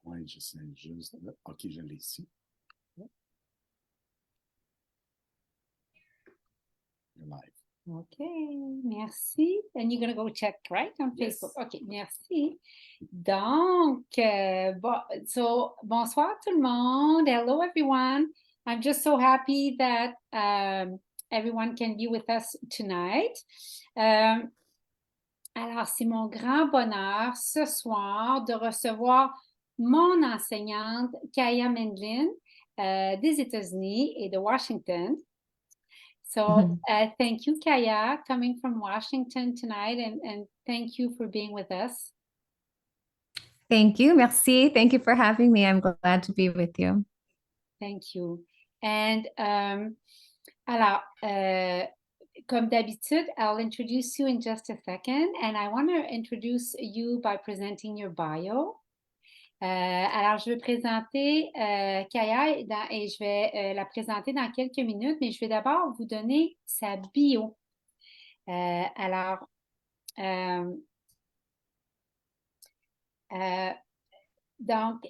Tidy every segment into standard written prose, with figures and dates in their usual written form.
Oui, je sais juste. OK, je l'ai ici. You're live. Okay, merci. And you're going to go check, right, on Yes. Facebook. OK, merci. Donc, bonsoir tout le monde. Hello, everyone. I'm just so happy that everyone can be with us tonight. Alors, c'est mon grand bonheur ce soir de recevoir mon enseignante, Mindlin, des États-Unis et de Washington. So thank you, Kaya, coming from Washington tonight, and thank you for being with us. Thank you. Merci. Thank you for having me. I'm glad to be with you. Thank you. And alors, comme d'habitude, I'll introduce you in just a second, and I want to introduce you by presenting your bio. Alors, je vais présenter Kaya et je vais la présenter dans quelques minutes, mais je vais d'abord vous donner sa bio. Donc,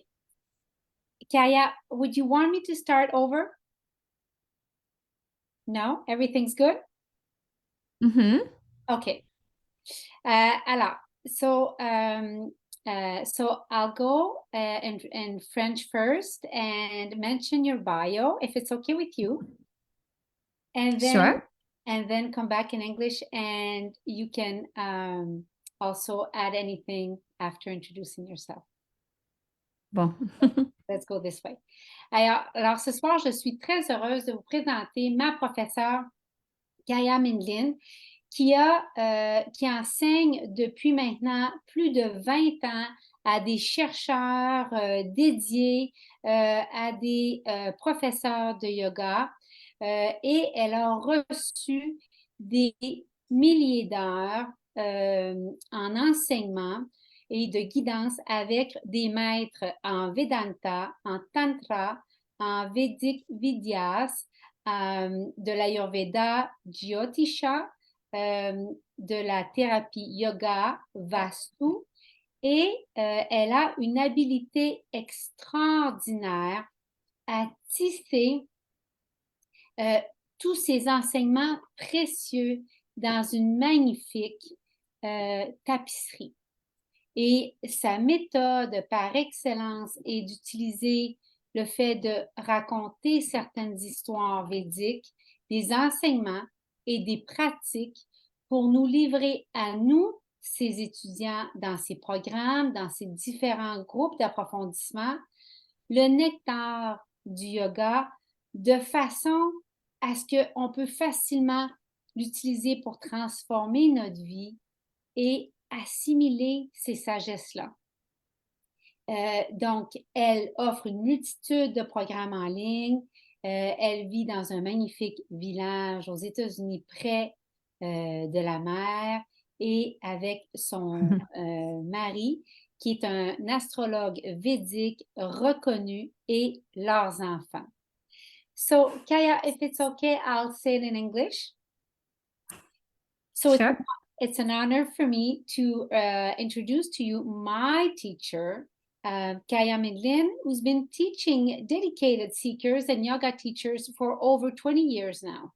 Kaya, would you want me to start over? No? Everything's good? Mm-hmm. Okay. Alors, so I'll go in French first and mention your bio, if it's okay with you. And then, sure. And then come back in English, and you can also add anything after introducing yourself. Bon. Let's go this way. Alors, ce soir, je suis très heureuse de vous présenter ma professeure, Mindlin, qui enseigne depuis maintenant plus de 20 ans à des chercheurs dédiés, à des professeurs de yoga, et elle a reçu des milliers d'heures en enseignement et de guidance avec des maîtres en Vedanta, en Tantra, en Védique Jyotish, de l'Ayurveda Jyotisha, de la thérapie yoga Vastu, et elle a une habilité extraordinaire à tisser tous ces enseignements précieux dans une magnifique tapisserie. Et sa méthode par excellence est d'utiliser le fait de raconter certaines histoires védiques, des enseignements et des pratiques pour nous livrer à nous, ses étudiants, dans ses programmes, dans ses différents groupes d'approfondissement, le nectar du yoga de façon à ce qu'on peut facilement l'utiliser pour transformer notre vie et assimiler ces sagesses-là. Donc, elle offre une multitude de programmes en ligne. Elle vit dans un magnifique village aux États-Unis près de la mer et avec son mari, qui est un astrologue védique reconnu, et leurs enfants. So, Kaya, if it's okay, I'll say it in English. So Sure. It's an honor for me to introduce to you my teacher, Mindlin, who's been teaching dedicated seekers and yoga teachers for over 20 years now,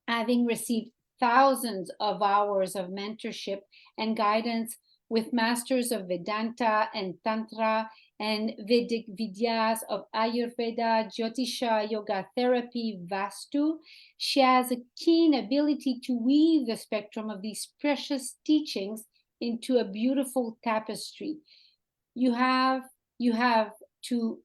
having received thousands of hours of mentorship and guidance with masters of Vedanta and Tantra and Vedic Vidyas of Ayurveda, Jyotisha, Yoga Therapy, Vastu. She has a keen ability to weave the spectrum of these precious teachings into a beautiful tapestry. You have to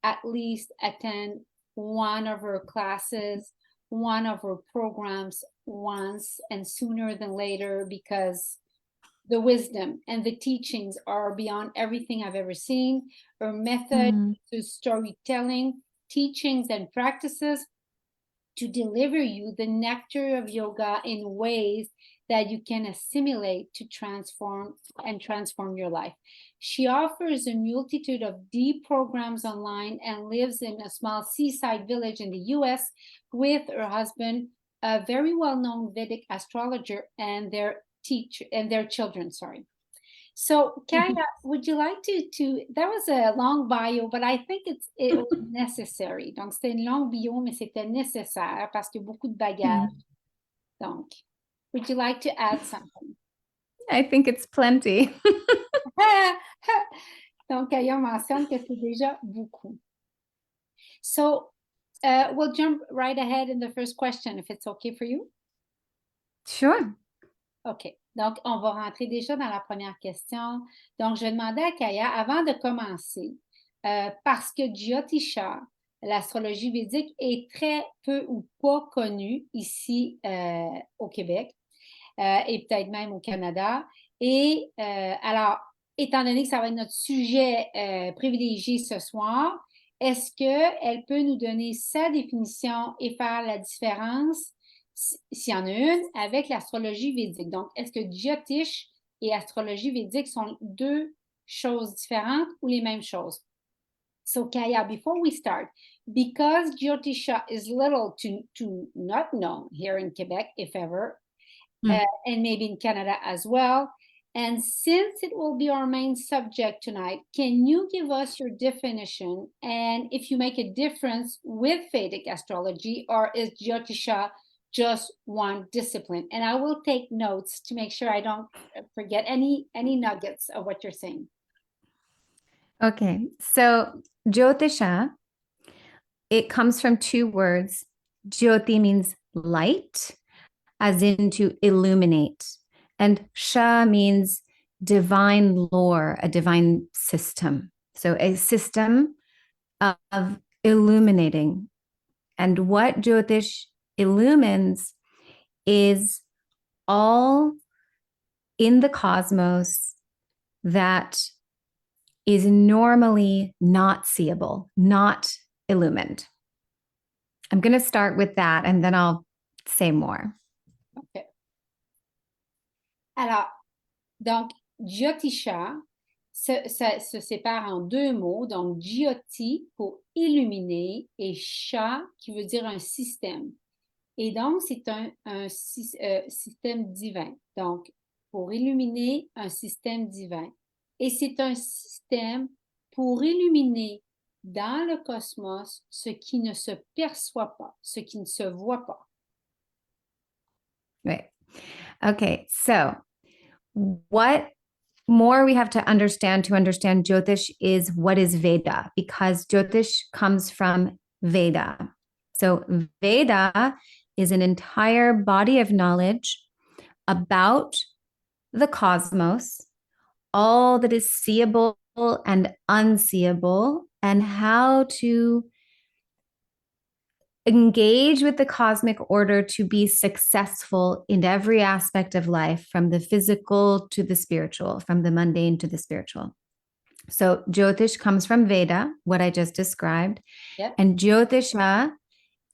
at least attend one of her classes, one of her programs once, and sooner than later, because the wisdom and the teachings are beyond everything I've ever seen. Her method to storytelling, teachings, and practices to deliver you the nectar of yoga in ways that you can assimilate to transform your life. She offers a multitude of deep programs online and lives in a small seaside village in the US with her husband, a very well-known Vedic astrologer, and their children. So, Kaya, would you like to that was a long bio, but I think it was necessary. Donc, c'était une longue bio, mais c'était nécessaire parce qu'il y a beaucoup de bagages. Donc, would you like to add something? I think it's plenty. Donc, Kaya mentionne que c'est déjà beaucoup. So, we'll jump right ahead in the first question, if it's okay for you. Sure. OK. Donc, on va rentrer déjà dans la première question. Donc, je vais demander à Kaya, avant de commencer, parce que Jyotisha, l'astrologie védique, est très peu ou pas connue ici au Québec et peut-être même au Canada. Et alors, étant donné que ça va être notre sujet privilégié ce soir, est-ce qu'elle peut nous donner sa définition et faire la différence, s'il y en a une, avec l'astrologie védique? Donc, est-ce que Jyotish et astrologie védique sont deux choses différentes ou les mêmes choses? So, Kaya, before we start, because Jyotisha is little to not known here in Quebec, if ever, and maybe in Canada as well, and since it will be our main subject tonight, can you give us your definition and if you make a difference with Vedic astrology, or is Jyotisha just one discipline? And I will take notes to make sure I don't forget any nuggets of what you're saying. Okay, so Jyotisha, it comes from two words. Jyoti means light, as in to illuminate. And Sha means divine lore, a divine system. So a system of illuminating. And what Jyotish illumines is all in the cosmos that is normally not seeable, not illumined. I'm going to start with that and then I'll say more. Okay. Alors, donc, Jyotisha se sépare en deux mots. Donc, Jyoti pour illuminer et Sha qui veut dire un système. Et donc, c'est un système divin. Donc, pour illuminer un système divin. Et c'est un système pour illuminer dans le cosmos ce qui ne se perçoit pas, ce qui ne se voit pas. Right. Okay, so what more we have to understand Jyotish is what is Veda, because Jyotish comes from Veda. So Veda is an entire body of knowledge about the cosmos, all that is seeable and unseeable, and how to engage with the cosmic order to be successful in every aspect of life, from the physical to the spiritual, from the mundane to the spiritual. So Jyotish comes from Veda, what I just described. Yep. And Jyotisha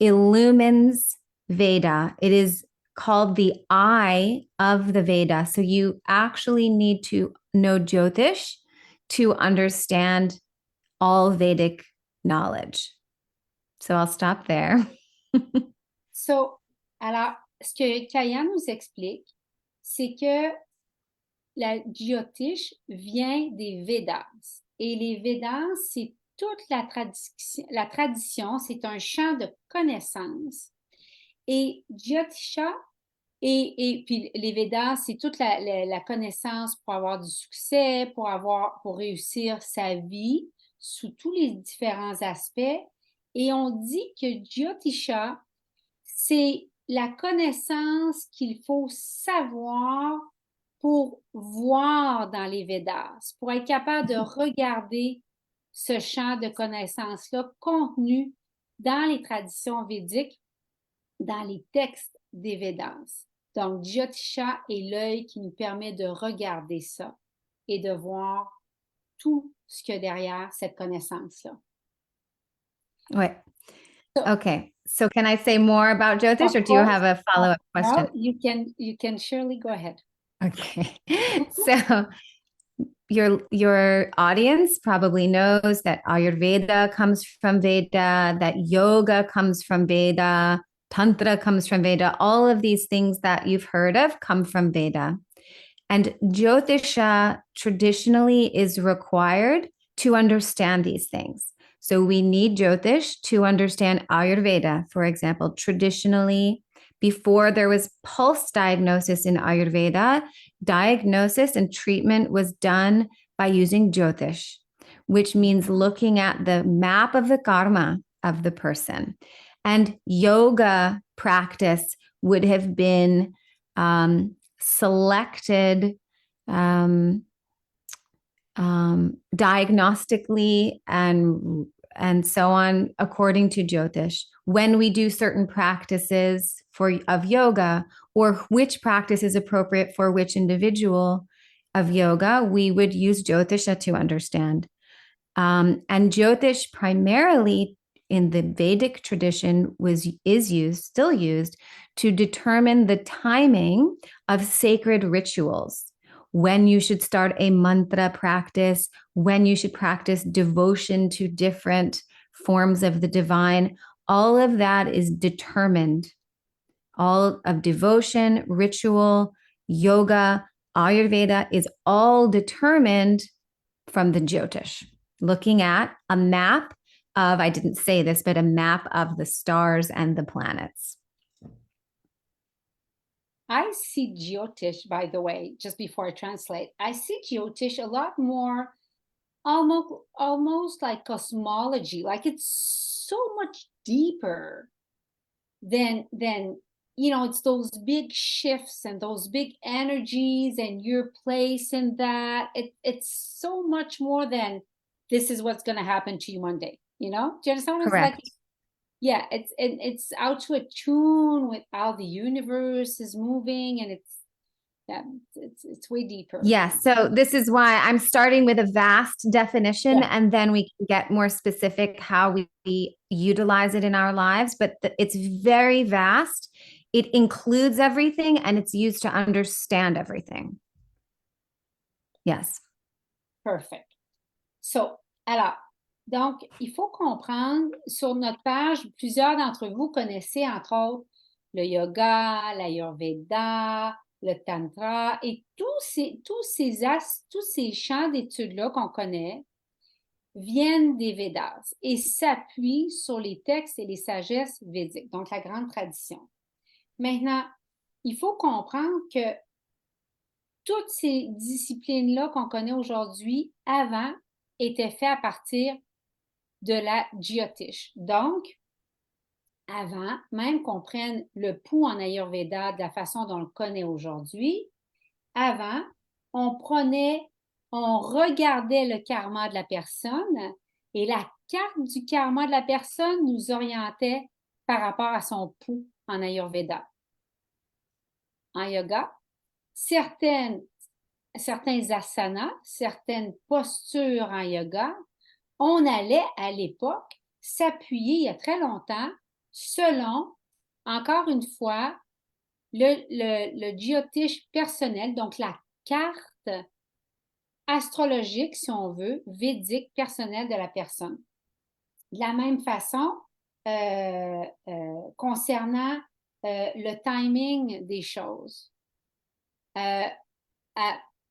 illumines Veda. It is called the eye of the Veda. So you actually need to know Jyotish to understand all Vedic knowledge. So I'll stop there. So, alors, ce que Kaya nous explique, c'est que la Jyotish vient des Védas. Et les Védas, c'est toute la tradition, c'est un champ de connaissances. Et Jyotisha, et puis les Védas, c'est toute la connaissance pour avoir du succès, pour réussir sa vie sous tous les différents aspects. Et on dit que Jyotisha, c'est la connaissance qu'il faut savoir pour voir dans les Védas, pour être capable de regarder ce champ de connaissances-là contenu dans les traditions védiques, dans les textes des Védas. Donc, Jyotisha est l'œil qui nous permet de regarder ça et de voir tout ce qu'il y a derrière cette connaissance-là. Ouais. Okay. So can I say more about Jyotish, or Of do you course. have a follow-up question? No, you can surely go ahead. Okay. So your audience probably knows that Ayurveda comes from Veda, that yoga comes from Veda, Tantra comes from Veda. All of these things that you've heard of come from Veda. And Jyotisha traditionally is required to understand these things. So we need Jyotish to understand Ayurveda. For example, traditionally, before there was pulse diagnosis in Ayurveda, diagnosis and treatment was done by using Jyotish, which means looking at the map of the karma of the person. And yoga practice would have been selected diagnostically and so on according to Jyotish. When we do certain practices of yoga, or which practice is appropriate for which individual of yoga, we would use Jyotisha to understand. And Jyotish primarily in the Vedic tradition still used to determine the timing of sacred rituals, when you should start a mantra practice, when you should practice devotion to different forms of the divine. All of that is determined. All of devotion, ritual, yoga, Ayurveda is all determined from the Jyotish, looking at a map of, I didn't say this, but a map of the stars and the planets. I see Jyotish, by the way, just before I translate, I see Jyotish a lot more almost like cosmology, like it's so much deeper than it's those big shifts and those big energies and your place in that. It's so much more than this is what's going to happen to you Monday. Do you understand what Correct. it's like? Yeah, it's out to attune with how the universe is moving, and it's way deeper. Yeah, so this is why I'm starting with a vast definition, and then we can get more specific how we utilize it in our lives. But it's very vast. It includes everything, and it's used to understand everything. Yes. Perfect. So, alors, donc, il faut comprendre, sur notre page, plusieurs d'entre vous connaissez, entre autres, le yoga, l'ayurveda, le tantra, et tous ces champs d'études-là qu'on connaît viennent des Védas et s'appuient sur les textes et les sagesses védiques, donc la grande tradition. Maintenant, il faut comprendre que toutes ces disciplines-là qu'on connaît aujourd'hui, avant, étaient faites à partir de la Jyotish. Donc, avant, même qu'on prenne le pouls en Ayurveda de la façon dont on le connaît aujourd'hui, avant, on regardait le karma de la personne et la carte du karma de la personne nous orientait par rapport à son pouls en Ayurveda. En yoga, certains asanas, certaines postures en yoga, on allait à l'époque s'appuyer il y a très longtemps selon, encore une fois, le Jyotish personnel, donc la carte astrologique, si on veut, védique personnelle de la personne. De la même façon, concernant le timing des choses. Dans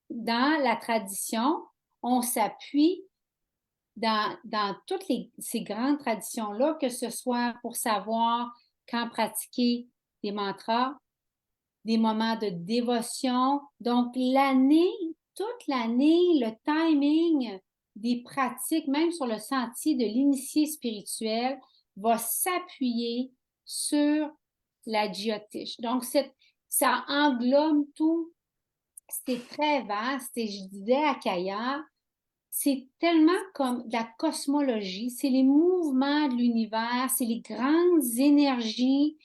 la tradition, on s'appuie dans toutes ces grandes traditions-là, que ce soit pour savoir quand pratiquer des mantras, des moments de dévotion. Donc, toute l'année, le timing des pratiques, même sur le sentier de l'initié spirituel, va s'appuyer sur la Jyotish. Donc, ça englobe tout. C'est très vaste et je disais à Kaya, c'est tellement comme de la cosmologie, c'est les mouvements de l'univers, c'est les grandes énergies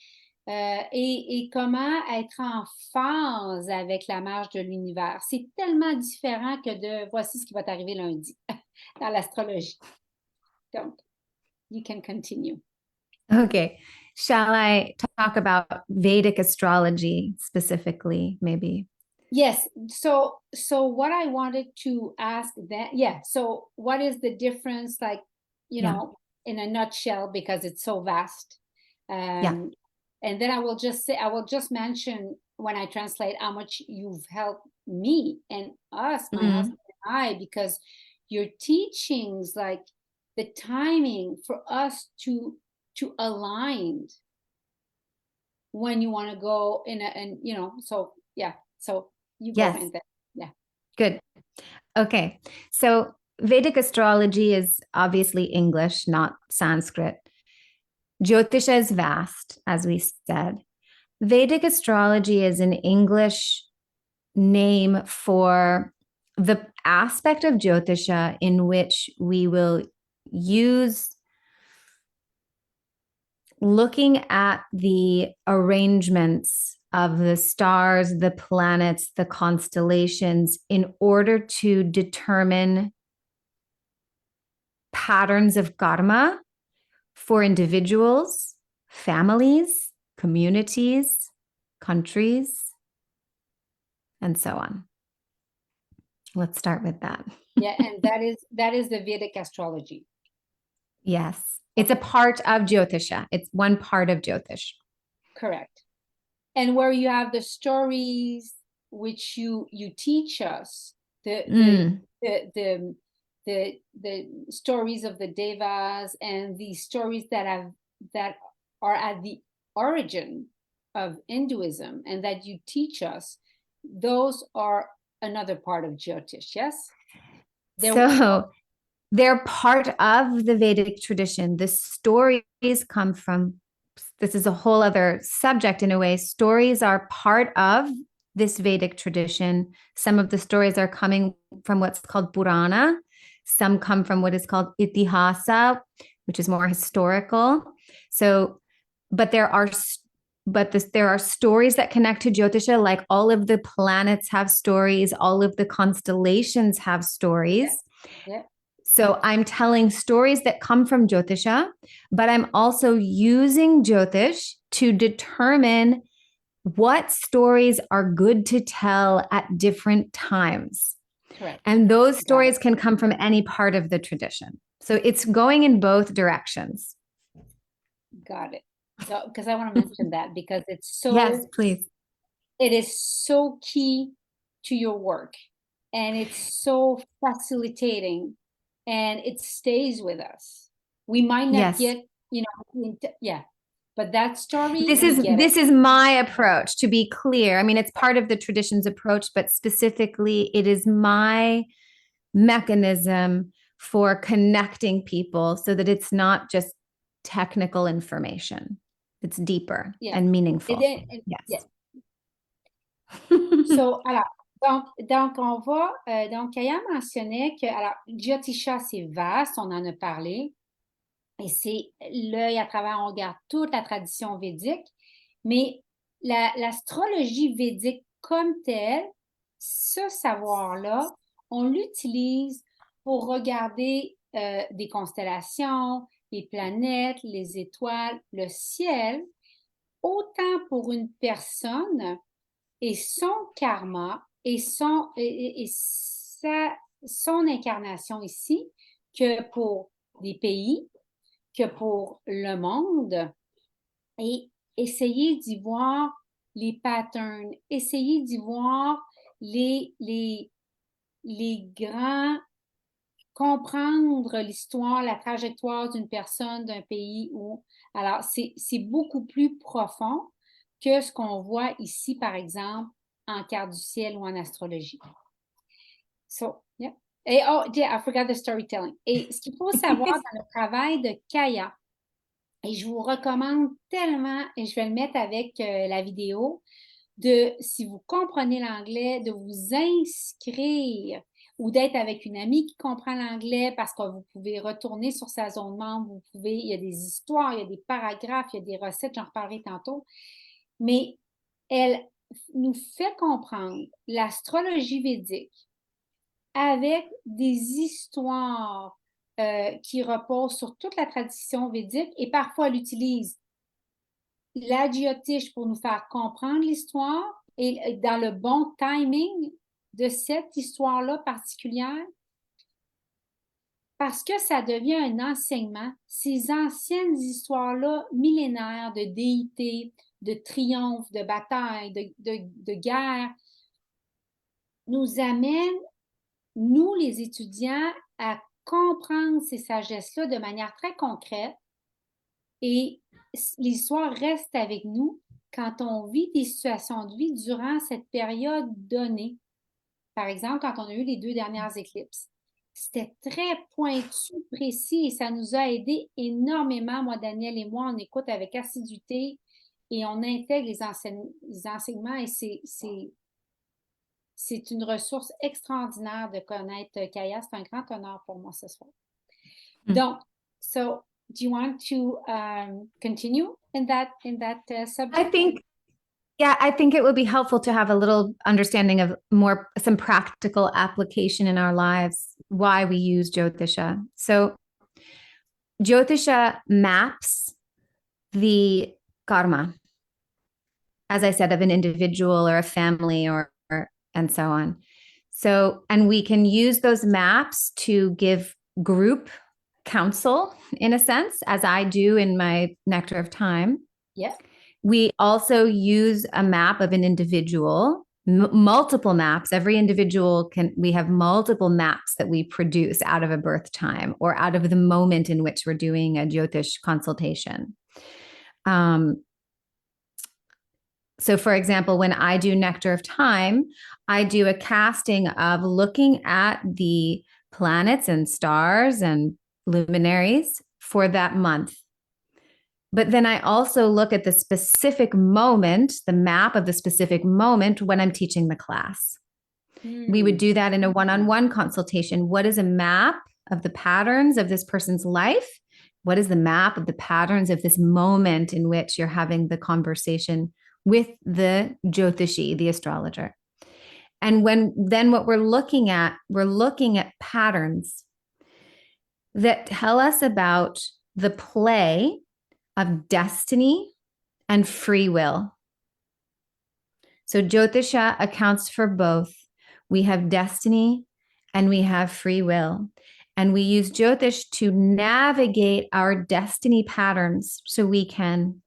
et comment être en phase avec la marche de l'univers. C'est tellement différent que de voici ce qui va t'arriver lundi dans l'astrologie. Donc, you can continue. Okay. Shall I talk about Vedic astrology specifically, maybe? Yes. So what I wanted to ask that, yeah. So what is the difference, like, Yeah. in a nutshell, because it's so vast. Yeah. And then I will just mention when I translate how much you've helped me and us, my Mhm. husband and I, because your teachings, like the timing for us to align when you want to go in so yeah, so you go Yes. and then yeah. Good. Okay. So Vedic astrology is obviously English, not Sanskrit. Jyotisha is vast, as we said. Vedic astrology is an English name for the aspect of Jyotisha in which we will use looking at the arrangements of the stars, the planets, the constellations in order to determine patterns of karma for individuals, families, communities, countries, and so on. Let's start with that. Yeah, and that is the Vedic astrology. Yes. It's a part of Jyotisha. It's one part of Jyotish. Correct. And where you have the stories which you teach us, the stories of the devas and the stories that are at the origin of Hinduism and that you teach us, those are another part of Jyotish, yes? They're part of the Vedic tradition. The stories come from, this is a whole other subject in a way. Stories are part of this Vedic tradition. Some of the stories are coming from what's called Purana. Some come from what is called Itihasa, which is more historical. So, there are stories that connect to Jyotisha, like all of the planets have stories, all of the constellations have stories. Yeah. So I'm telling stories that come from Jyotisha, but I'm also using Jyotish to determine what stories are good to tell at different times. Correct. And those stories can come from any part of the tradition. So it's going in both directions. Got it. So, because I want to mention that because it's so, yes, please. It is so key to your work and it's so facilitating and it stays with us. We might not get, but that story. This is my approach, to be clear. I mean, it's part of the tradition's approach, but specifically it is my mechanism for connecting people so that it's not just technical information. It's deeper and meaningful. Yes. So, alors, donc on va, donc Kaya mentionnait que, alors, Jyotisha, c'est vaste, on en a parlé, et c'est l'œil à travers, on regarde toute la tradition védique, mais l'astrologie védique comme telle, ce savoir-là, on l'utilise pour regarder des constellations, les planètes, les étoiles, le ciel, autant pour une personne et son karma et son incarnation ici que pour des pays, que pour le monde, et essayer d'y voir les patterns, essayer d'y voir les grands, comprendre l'histoire, la trajectoire d'une personne, d'un pays. Alors, c'est beaucoup plus profond que ce qu'on voit ici, par exemple, en carte du ciel ou en astrologie. So, yeah. Et, oh, yeah, I forgot the storytelling. Et ce qu'il faut savoir dans le travail de Kaya, et je vous recommande tellement, et je vais le mettre avec la vidéo, si vous comprenez l'anglais, de vous inscrire ou d'être avec une amie qui comprend l'anglais parce que vous pouvez retourner sur sa zone membre, il y a des histoires, il y a des paragraphes, il y a des recettes, j'en reparlerai tantôt. Mais elle nous fait comprendre l'astrologie védique avec des histoires qui repose sur toute la tradition védique et parfois elle utilise la Jyotish pour nous faire comprendre l'histoire et dans le bon timing de cette histoire-là particulière, parce que ça devient un enseignement. Ces anciennes histoires-là, millénaires de déité, de triomphe, de bataille, de guerre, nous amènent, nous les étudiants, à comprendre ces sagesses-là de manière très concrète. Et l'histoire reste avec nous quand on vit des situations de vie durant cette période donnée. Par exemple, quand on a eu les 2 dernières éclipses. C'était très pointu, précis et ça nous a aidé énormément. Moi, Daniel et moi, on écoute avec assiduité et on intègre les enseignements et c'est une ressource extraordinaire de connaître Kaya. C'est un grand honneur pour moi ce soir. Donc, so do you want to continue in that subject? I think it would be helpful to have a little understanding of some practical application in our lives, why we use Jyotisha. So Jyotisha maps the karma, as I said, of an individual or a family or and so on. So, and we can use those maps to give group counsel in a sense, as I do in my Nectar of Time. Yeah. We also use a map of an individual, multiple maps. Every individual we have multiple maps that we produce out of a birth time or out of the moment in which we're doing a Jyotish consultation. So for example, when I do Nectar of Time, I do a casting of looking at the planets and stars and luminaries for that month. But then I also look at the specific moment, the map of the specific moment when I'm teaching the class. We would do that in a one-on-one consultation. What is a map of the patterns of this person's life? What is the map of the patterns of this moment in which you're having the conversation with the Jyotishi, the astrologer? And then what we're looking at patterns that tell us about the play of destiny and free will. So Jyotisha accounts for both. We have destiny and we have free will. And we use Jyotish to navigate our destiny patterns so we can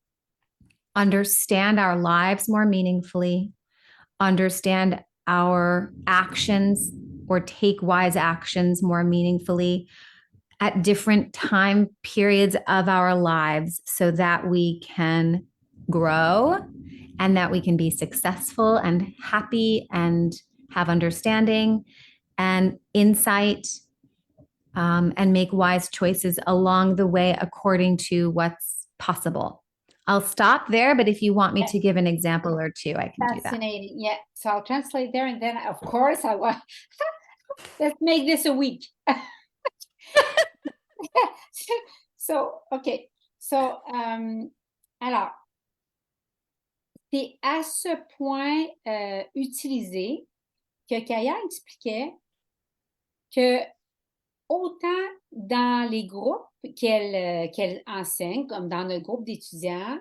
understand our lives more meaningfully, understand our actions or take wise actions more meaningfully at different time periods of our lives so that we can grow and that we can be successful and happy and have understanding and insight and make wise choices along the way according to what's possible. I'll stop there, but if you want me to give an example or two, I can do that. Fascinating. Yeah. So I'll translate there and then, of course, I want. Let's make this a week. So, OK. So, alors, c'est à ce point utilisé que Kaya expliquait que autant dans les groupes qu'elle enseigne, comme dans le groupe d'étudiants,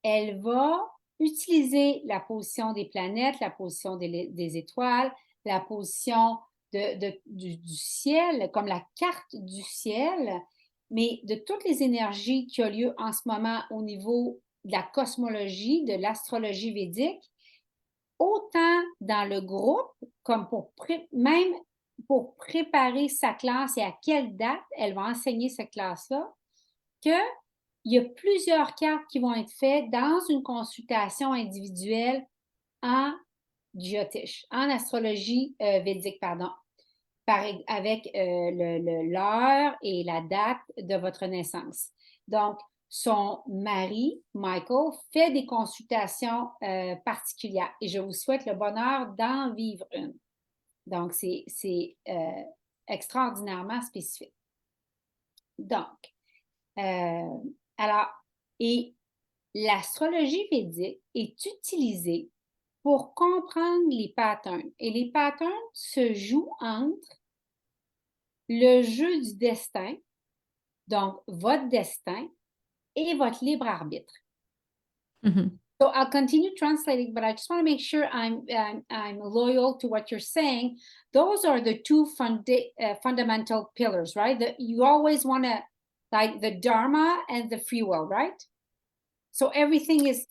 elle va utiliser la position des planètes, la position des étoiles, la position du ciel, comme la carte du ciel, mais de toutes les énergies qui ont lieu en ce moment au niveau de la cosmologie, de l'astrologie védique, autant dans le groupe, comme même pour préparer sa classe et à quelle date elle va enseigner cette classe-là, qu'il y a plusieurs cartes qui vont être faites dans une consultation individuelle en Jyotish, en astrologie védique, pardon, avec l'heure et la date de votre naissance. Donc, son mari, Michael, fait des consultations particulières et je vous souhaite le bonheur d'en vivre une. Donc, c'est extraordinairement spécifique. Donc, alors, et l'astrologie védique est utilisée pour comprendre les patterns. Et les patterns se jouent entre le jeu du destin, donc votre destin et votre libre arbitre. Mhm. So I'll continue translating, but I just want to make sure I'm loyal to what you're saying. Those are the two fundamental pillars, right? You always want to, like the Dharma and the free will, right? So everything is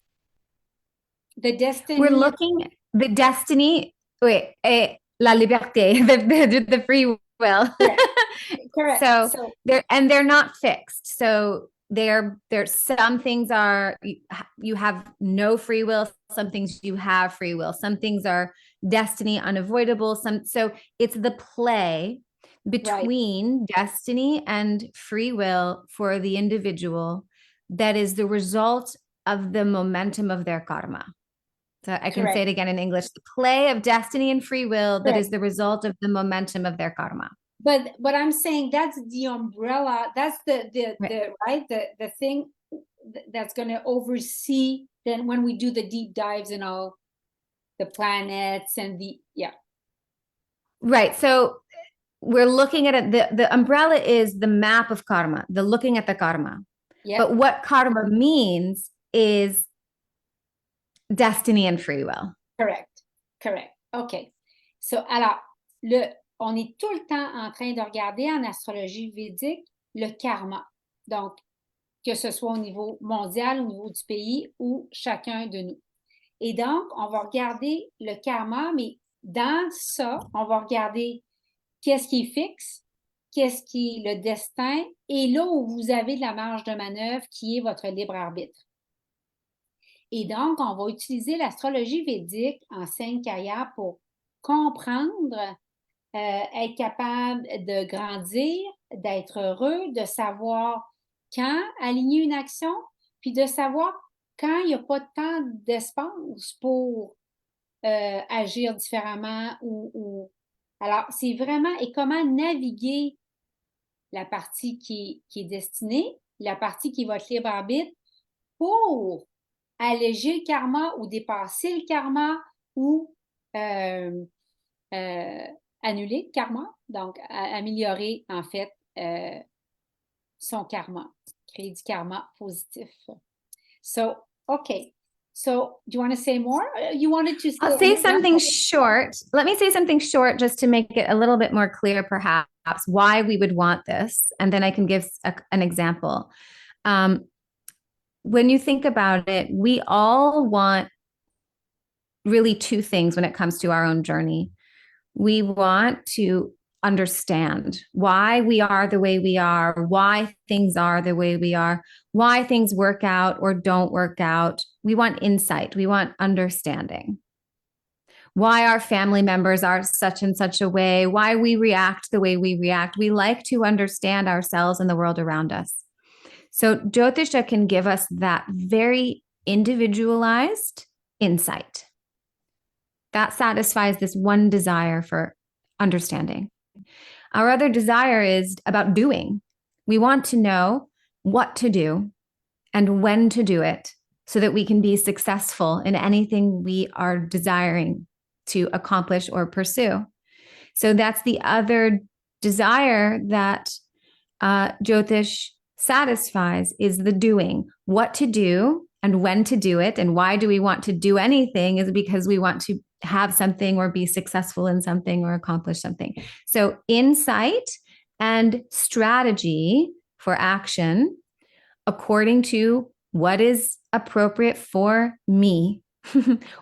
the destiny. We're looking the destiny. Wait, la liberté, the free will. Correct. So they're not fixed. So there's some things are you have no free will. Some things you have free will. Some things are destiny, unavoidable. So it's the play between destiny and free will for the individual that is the result of the momentum of their karma. So I can say it again in English: the play of destiny and free will that is the result of the momentum of their karma. But I'm saying that's the umbrella. That's the thing that's going to oversee then when we do the deep dives and all the planets and Right. So we're looking at it. The umbrella is the map of karma, the looking at the karma. Yeah. But what karma means is destiny and free will. Correct. OK. So, alors, on est tout le temps en train de regarder en astrologie védique le karma. Donc, que ce soit au niveau mondial, au niveau du pays ou chacun de nous. Et donc, on va regarder le karma, mais dans ça, on va regarder qu'est-ce qui est fixe, qu'est-ce qui est le destin, et là où vous avez de la marge de manœuvre qui est votre libre arbitre. Et donc, on va utiliser l'astrologie védique en 5 kaya pour comprendre, être capable de grandir, d'être heureux, de savoir quand aligner une action, puis de savoir quand il n'y a pas tant d'espace pour agir différemment Alors, c'est vraiment, et comment naviguer la partie qui est destinée, la partie qui est votre libre arbitre pour alléger le karma ou dépasser le karma ou annuler le karma, donc améliorer en fait son karma, créer du karma positif. So, okay. So, do you want to say more? You wanted to say... I'll say something short. Let me say something short just to make it a little bit more clear, perhaps, why we would want this. And then I can give an example. When you think about it, we all want really two things when it comes to our own journey. We want to understand why we are the way we are, why things are the way we are, why things work out or don't work out. We want insight. We want understanding. Why our family members are such and such a way, why we react the way we react. We like to understand ourselves and the world around us. So Jyotisha can give us that very individualized insight. That satisfies this one desire for understanding. Our other desire is about doing. We want to know what to do and when to do it so that we can be successful in anything we are desiring to accomplish or pursue. So that's the other desire that Jyotish satisfies, is the doing. What to do and when to do it. And why do we want to do anything is because we want to have something or be successful in something or accomplish something. So insight and strategy for action according to what is appropriate for me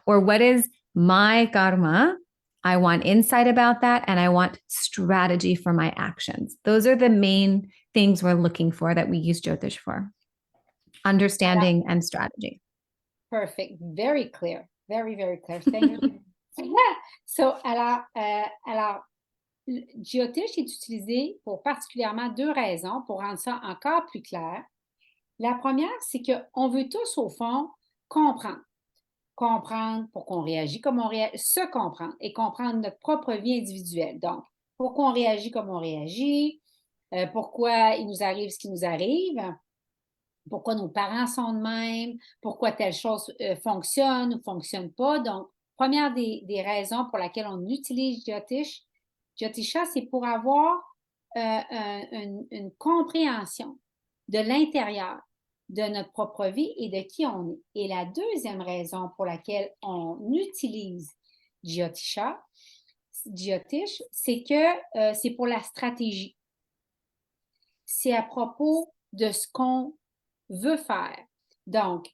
or what is my karma. I want insight about that, and I want strategy for my actions. Those are the main things we're looking for that we use Jyotish for. Understanding and strategy. Perfect. Very clear. Very, very clear. Thank you. So, alors, Jyotish est utilisé pour particulièrement 2 raisons pour rendre ça encore plus clair. La première, c'est qu'on veut tous, au fond, comprendre pourquoi on réagit comme on réagit, se comprendre et comprendre notre propre vie individuelle. Donc, pourquoi on réagit comme on réagit, pourquoi il nous arrive ce qui nous arrive, pourquoi nos parents sont de même, pourquoi telle chose fonctionne ou ne fonctionne pas. Donc, première des raisons pour laquelle on utilise Jyotish, Jyotisha, c'est pour avoir une compréhension de l'intérieur de notre propre vie et de qui on est. Et la deuxième raison pour laquelle on utilise Jyotish, c'est que c'est pour la stratégie. C'est à propos de ce qu'on veut faire. Donc,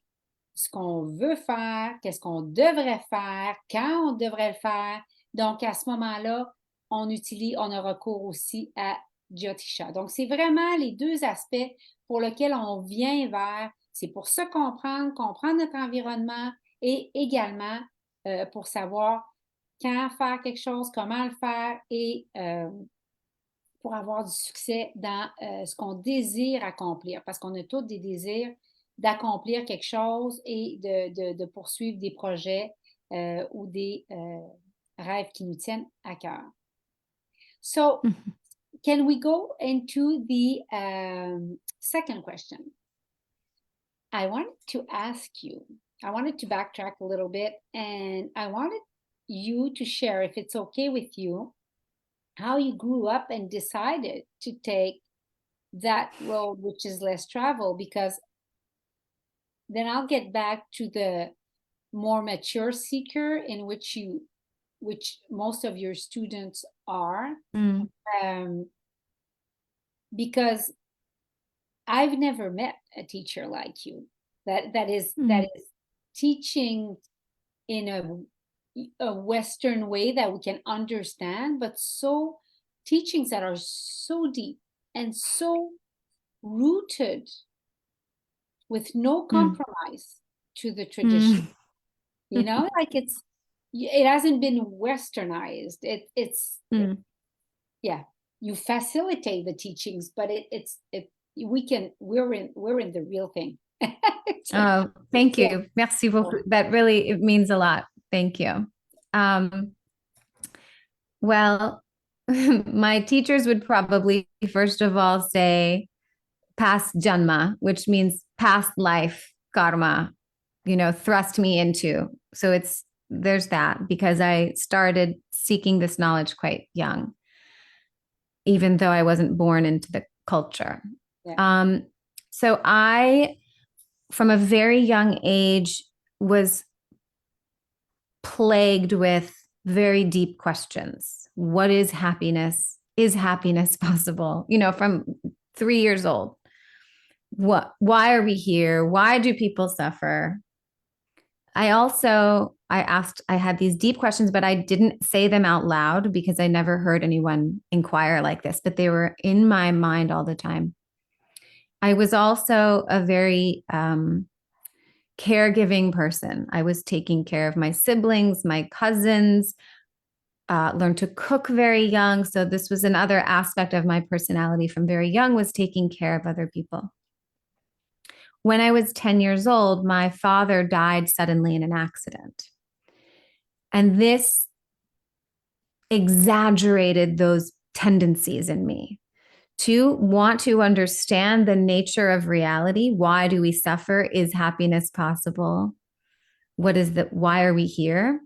ce qu'on veut faire, qu'est-ce qu'on devrait faire, quand on devrait le faire. Donc, à ce moment-là, on a recours aussi à Jyotisha. Donc, c'est vraiment les deux aspects pour lesquels on vient vers, c'est pour se comprendre notre environnement et également pour savoir quand faire quelque chose, comment le faire et pour avoir du succès dans ce qu'on désire accomplir, parce qu'on a tous des désirs d'accomplir quelque chose et de poursuivre des projets ou des rêves qui nous tiennent à cœur. So, can we go into the second question? I wanted to backtrack a little bit, and I wanted you to share, if it's okay with you, how you grew up and decided to take that road, which is less travel, because then I'll get back to the more mature seeker in which most of your students are, because I've never met a teacher like you that is teaching in a Western way that we can understand, but so teachings that are so deep and so rooted with no compromise to the tradition. You know, like it hasn't been westernized. Yeah, you facilitate the teachings, but we're in the real thing. Oh, thank you. Merci beaucoup. That really, it means a lot. Thank you. Well, my teachers would probably, first of all, say past janma, which means past life karma, thrust me into. So there's that, because I started seeking this knowledge quite young, even though I wasn't born into the culture. Yeah. So I, from a very young age, was plagued with very deep questions. What is happiness? Is happiness possible? From 3 years old. Why are we here? Why do people suffer? I had these deep questions, but I didn't say them out loud because I never heard anyone inquire like this, but they were in my mind all the time. I was also a very caregiving person. I was taking care of my siblings, my cousins, learned to cook very young. So this was another aspect of my personality from very young, was taking care of other people. When I was 10 years old, my father died suddenly in an accident. And this exaggerated those tendencies in me to want to understand the nature of reality. Why do we suffer? Is happiness possible? Why are we here?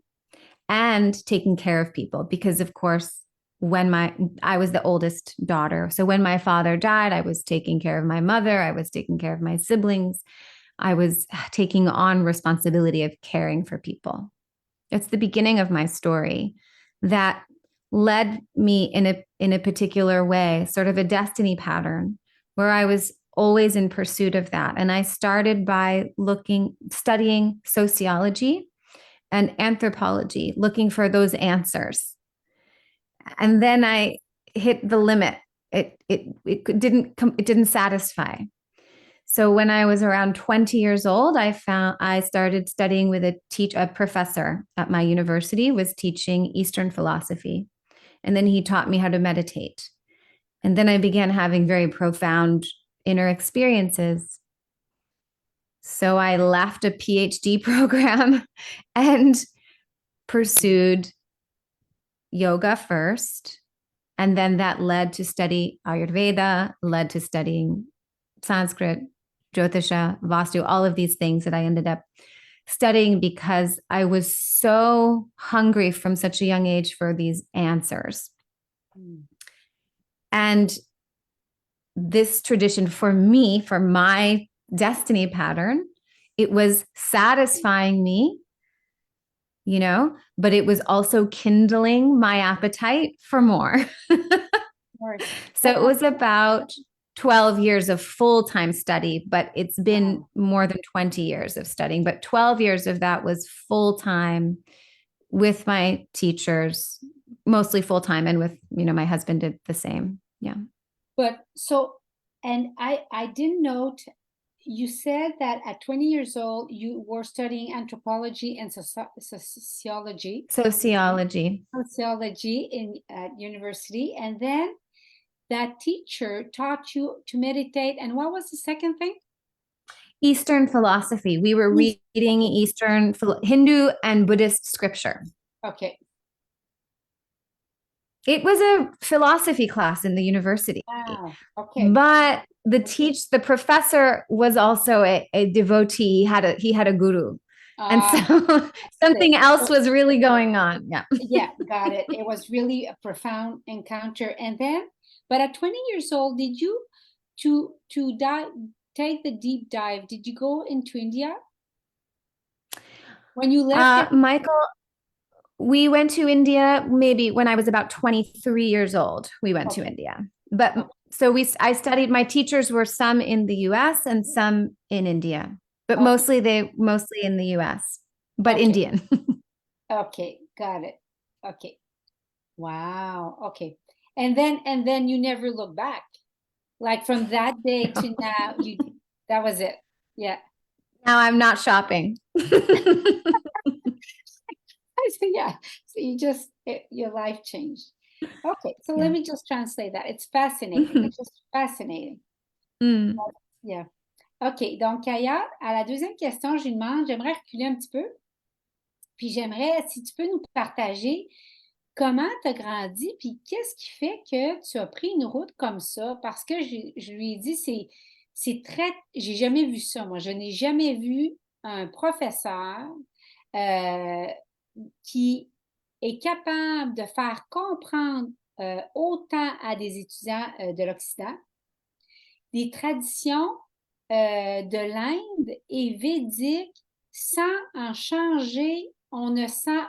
And taking care of people, because of course, I was the oldest daughter. So when my father died, I was taking care of my mother. I was taking care of my siblings. I was taking on responsibility of caring for people. It's the beginning of my story that led me in a particular way, sort of a destiny pattern, where I was always in pursuit of that. And I started by studying sociology and anthropology, looking for those answers. And then I hit the limit. It didn't satisfy. So when I was around 20 years old, I started studying with a professor at my university, was teaching Eastern philosophy. And then he taught me how to meditate. And then I began having very profound inner experiences. So I left a PhD program and pursued yoga first. And then that led to study Ayurveda, led to studying Sanskrit, Jyotisha, Vastu, all of these things that I ended up studying because I was so hungry from such a young age for these answers. And this tradition for me, for my destiny pattern, it was satisfying me, you know, but it was also kindling my appetite for more. So it was about 12 years of full-time study, but it's been more than 20 years of studying, but 12 years of that was full-time with my teachers, mostly full-time, and with, you know, my husband did the same. Yeah. But so, and I didn't note, you said that at 20 years old, you were studying anthropology and sociology. Sociology. Sociology at university. And then that teacher taught you to meditate. And what was the second thing? Eastern philosophy. We were reading Eastern Hindu and Buddhist scripture. Okay. It was a philosophy class in the university. Wow. Okay. But the professor was also a devotee. He had a guru. And so something else was really going on. Yeah. Yeah, got it. It was really a profound encounter. And then, but at 20 years old, did you take the deep dive? Did you go into India? When you left Michael, we went to India maybe when I was about 23 years old. We went to India. But so I studied, my teachers were some in the US and some in India, but mostly in the US, but Indian. Okay, got it. Okay. Wow. Okay. And then you never look back. Like from that day to now, that was it. Yeah. Now I'm not shopping. Yeah. So your life changed. Okay. So let me just translate that. It's fascinating. It's just fascinating. Yeah. OK. Donc, Kaya, à la deuxième question, je lui demande, j'aimerais reculer un petit peu. Puis j'aimerais, si tu peux nous partager comment tu as grandi, puis qu'est-ce qui fait que tu as pris une route comme ça? Parce que je lui ai dit, c'est très... J'ai jamais vu ça, moi. Je n'ai jamais vu un professeur qui est capable de faire comprendre autant à des étudiants de l'Occident des traditions de l'Inde et védique sans en changer. On ne sent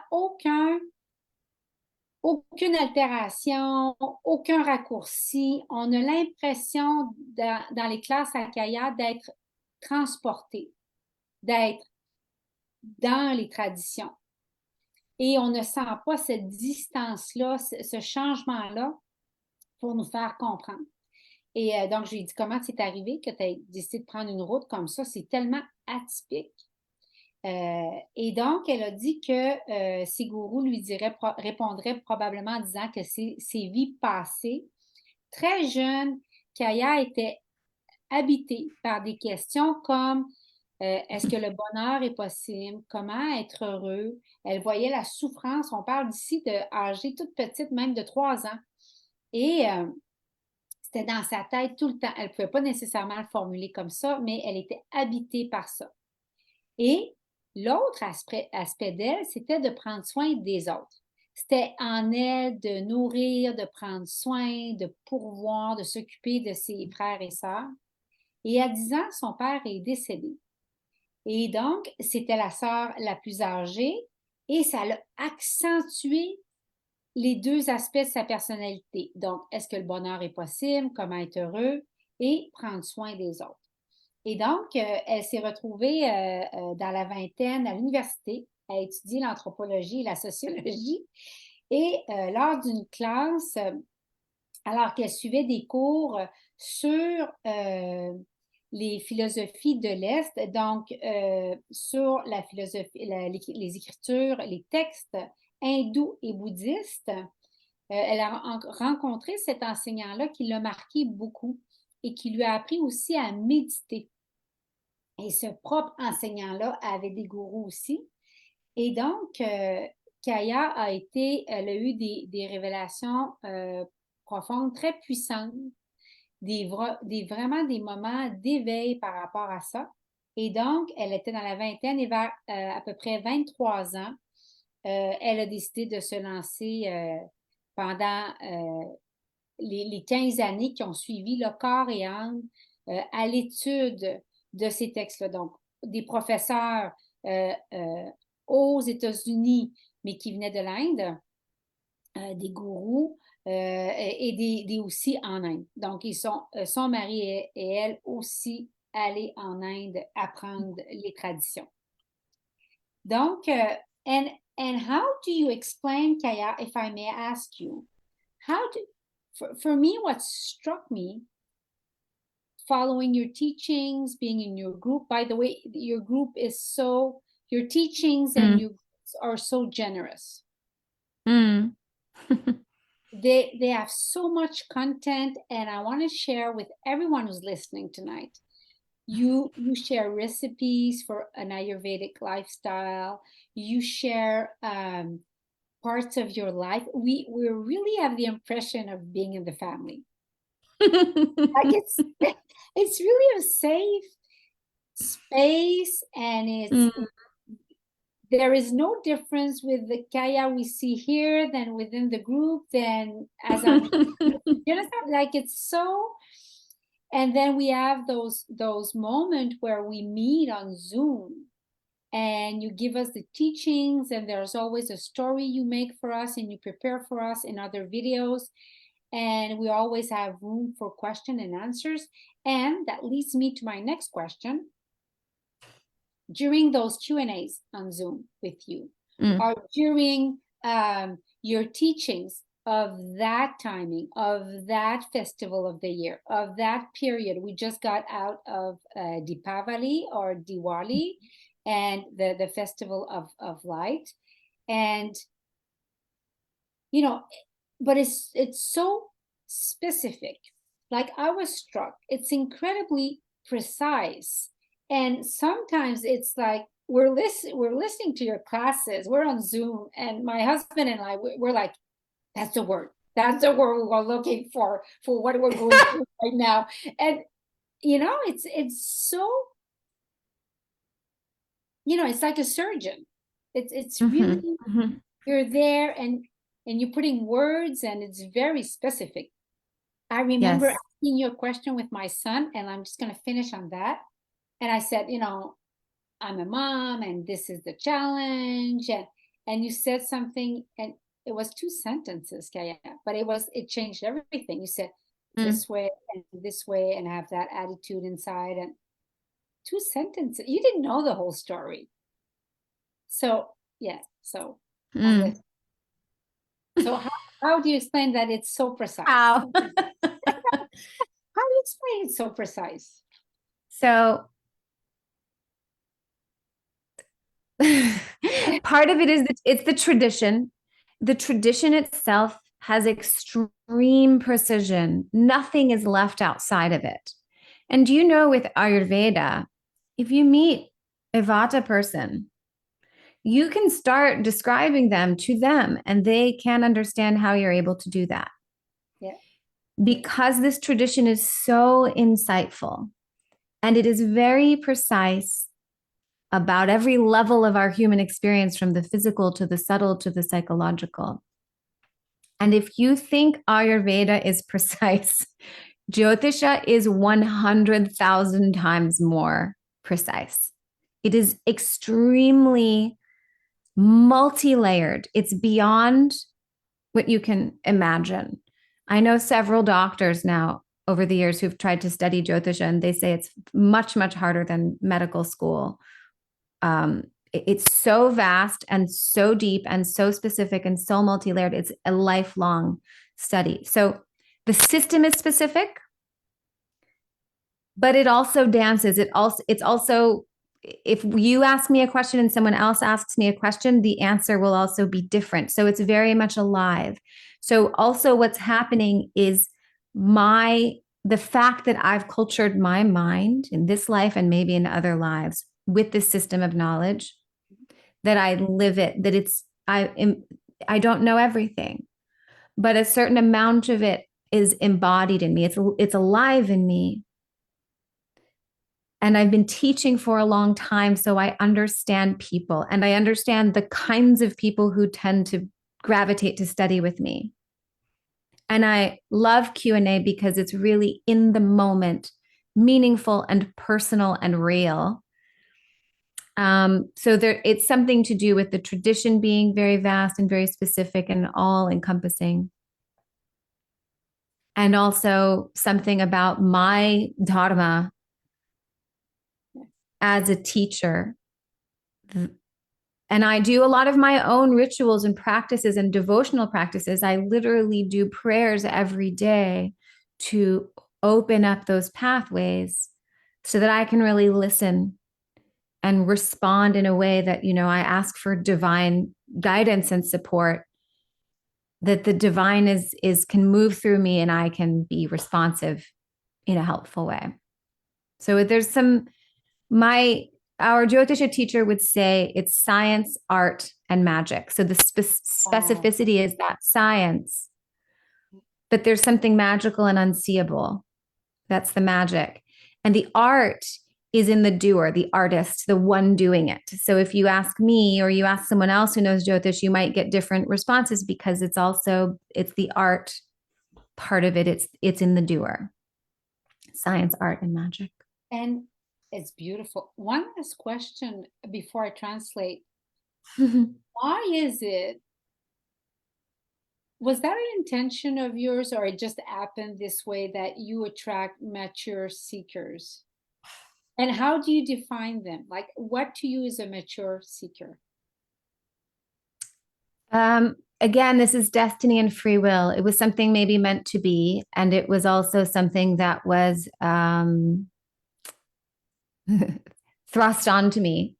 aucune altération, aucun raccourci. On a l'impression dans les classes à Kaya d'être transporté, d'être dans les traditions. Et on ne sent pas cette distance-là, ce changement-là pour nous faire comprendre. Et donc, je lui ai dit, comment c'est arrivé que tu as décidé de prendre une route comme ça? C'est tellement atypique. Et donc, elle a dit que ses gourous lui répondraient probablement en disant que ses vies passées, très jeune, Kaya était habitée par des questions comme est-ce que le bonheur est possible? Comment être heureux? Elle voyait la souffrance. On parle d'ici d'âgée toute petite, même de 3 ans. Et c'était dans sa tête tout le temps. Elle ne pouvait pas nécessairement le formuler comme ça, mais elle était habitée par ça. Et l'autre aspect d'elle, c'était de prendre soin des autres. C'était en elle de nourrir, de prendre soin, de pourvoir, de s'occuper de ses frères et sœurs. Et à 10 ans, son père est décédé. Et donc, c'était la sœur la plus âgée et ça l'a accentué les deux aspects de sa personnalité. Donc, est-ce que le bonheur est possible? Comment être heureux? Et prendre soin des autres. Et donc, elle s'est retrouvée dans la vingtaine à l'université à étudier l'anthropologie et la sociologie. Et lors d'une classe, alors qu'elle suivait des cours sur les philosophies de l'Est, donc sur la philosophie, les écritures, les textes hindous et bouddhistes, elle a rencontré cet enseignant-là qui l'a marqué beaucoup et qui lui a appris aussi à méditer. Et ce propre enseignant-là avait des gourous aussi. Et donc, Kaya elle a eu des révélations profondes, très puissantes, vraiment des moments d'éveil par rapport à ça. Et donc, elle était dans la vingtaine et vers à peu près 23 ans, elle a décidé de se lancer pendant les 15 années qui ont suivi, le corps et âme, à l'étude de ces textes-là. Donc, des professeurs aux États-Unis, mais qui venaient de l'Inde, des gourous, et des aussi en Inde. Donc, son mari et elle aussi allés en Inde apprendre les traditions. Donc, and how do you explain, Kaya, if I may ask you, for me, what struck me following your teachings, being in your group, by the way, your teachings and your groups are so generous. They have so much content, and I want to share with everyone who's listening tonight. You share recipes for an Ayurvedic lifestyle. You share parts of your life. We really have the impression of being in the family. Like it's really a safe space, and there is no difference with the Kaya we see here than within the group. Than as I'm, like it's so. And then we have those moments where we meet on Zoom, and you give us the teachings, and there's always a story you make for us, and you prepare for us in other videos. And we always have room for question and answers. And that leads me to my next question. During those Q&As on Zoom with you, or during your teachings of that timing, of that festival of the year, of that period, we just got out of Deepavali or Diwali, and the festival of light. And, you know, but it's so specific. Like, I was struck. It's incredibly precise. And sometimes it's like we're listening to your classes. We're on Zoom, and my husband and I, we're like, that's the word. That's the word we're looking for what we're going through right now. And, you know, it's so, you know, it's like a surgeon. It's really, you're there, and you're putting words, and it's very specific. I remember asking you a question with my son, and I'm just going to finish on that. And I said, you know, I'm a mom, and this is the challenge. And you said something, and it was 2 sentences, Kaya, but it changed everything. You said this way, and have that attitude inside, and 2 sentences. You didn't know the whole story. So, yeah. So, so how do you explain that it's so precise? How do you explain it's so precise? So part of it is it's the tradition. The tradition itself has extreme precision. Nothing is left outside of it. And you know, with Ayurveda, if you meet a Vata person, you can start describing them to them, and they can understand how you're able to do that. Yeah. Because this tradition is so insightful, and it is very precise about every level of our human experience, from the physical to the subtle to the psychological. And if you think Ayurveda is precise, Jyotisha is 100,000 times more precise. It is extremely multi-layered. It's beyond what you can imagine. I know several doctors now over the years who've tried to study Jyotisha, and they say it's much, much harder than medical school. It's so vast and so deep and so specific and so multi-layered. It's a lifelong study. So the system is specific, but it also dances. It's also, if you ask me a question and someone else asks me a question, the answer will also be different. So it's very much alive. So also what's happening is the fact that I've cultured my mind in this life and maybe in other lives with this system of knowledge, that I live it, that I don't know everything, but a certain amount of it is embodied in me. It's alive in me. And I've been teaching for a long time, so I understand people, and I understand the kinds of people who tend to gravitate to study with me. And I love Q&A because it's really in the moment, meaningful and personal and real. So it's something to do with the tradition being very vast and very specific and all encompassing. And also something about my dharma as a teacher. And I do a lot of my own rituals and practices and devotional practices. I literally do prayers every day to open up those pathways so that I can really listen and respond in a way that, I ask for divine guidance and support, that the divine can move through me and I can be responsive in a helpful way. So there's our Jyotisha teacher would say it's science, art, and magic. So the specificity is that science, but there's something magical and unseeable. That's the magic. And the art is in the doer, the artist, the one doing it. So if you ask me or you ask someone else who knows Jyotish, you might get different responses because it's the art part of it. It's in the doer. Science, art, and magic. And it's beautiful. One last question before I translate. Why is it? Was that an intention of yours, or it just happened this way that you attract mature seekers? And how do you define them? Like, what to you is a mature seeker? Again, this is destiny and free will. It was something maybe meant to be, and it was also something that was thrust onto me.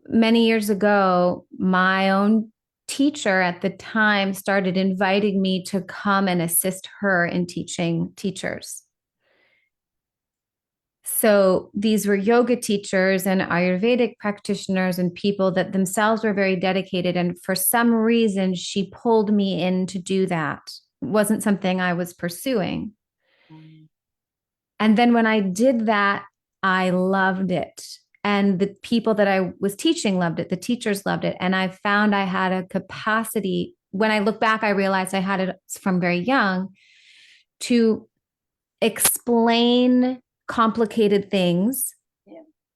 Many years ago, my own teacher at the time started inviting me to come and assist her in teaching teachers. So these were yoga teachers and Ayurvedic practitioners and people that themselves were very dedicated. And for some reason, she pulled me in to do that. It wasn't something I was pursuing. And then when I did that, I loved it. And the people that I was teaching loved it. The teachers loved it. And I found I had a capacity. When I look back, I realized I had it from very young to explain complicated things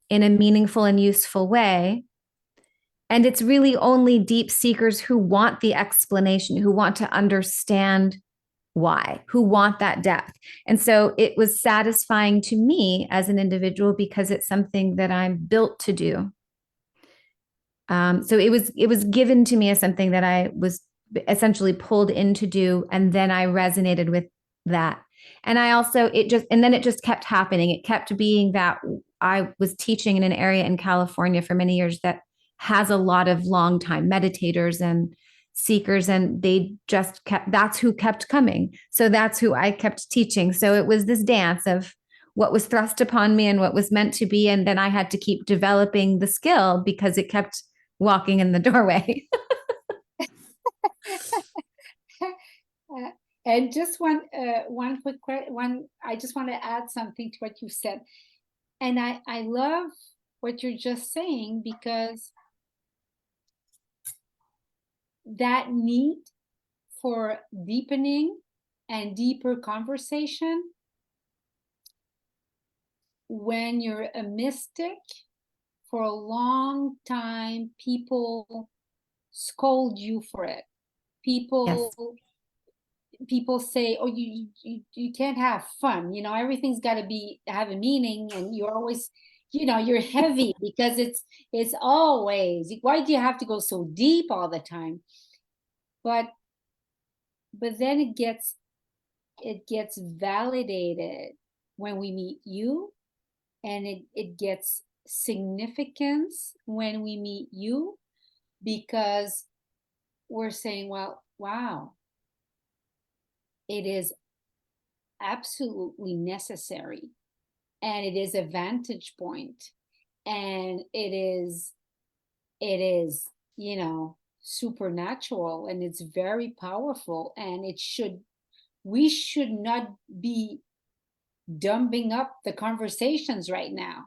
in a meaningful and useful way. And it's really only deep seekers who want the explanation, who want to understand why, who want that depth. And so it was satisfying to me as an individual because it's something that I'm built to do. So it was given to me as something that I was essentially pulled in to do. And then I resonated with that. And then it just kept happening. It kept being that I was teaching in an area in California for many years that has a lot of long-time meditators and seekers, and that's who kept coming. So that's who I kept teaching. So it was this dance of what was thrust upon me and what was meant to be. And then I had to keep developing the skill because it kept walking in the doorway. And just one quick question. I just want to add something to what you said. And I love what you're just saying, because that need for deepening and deeper conversation, when you're a mystic, for a long time, people scold you for it. People say, oh, you can't have fun, everything's got to have a meaning, and you're always, you're heavy because it's always, why do you have to go so deep all the time? But then it gets validated when we meet you, and it gets significance when we meet you, because we're saying, well, wow, it is absolutely necessary, and it is a vantage point, and it is supernatural, and it's very powerful, and we should not be dumping up the conversations right now.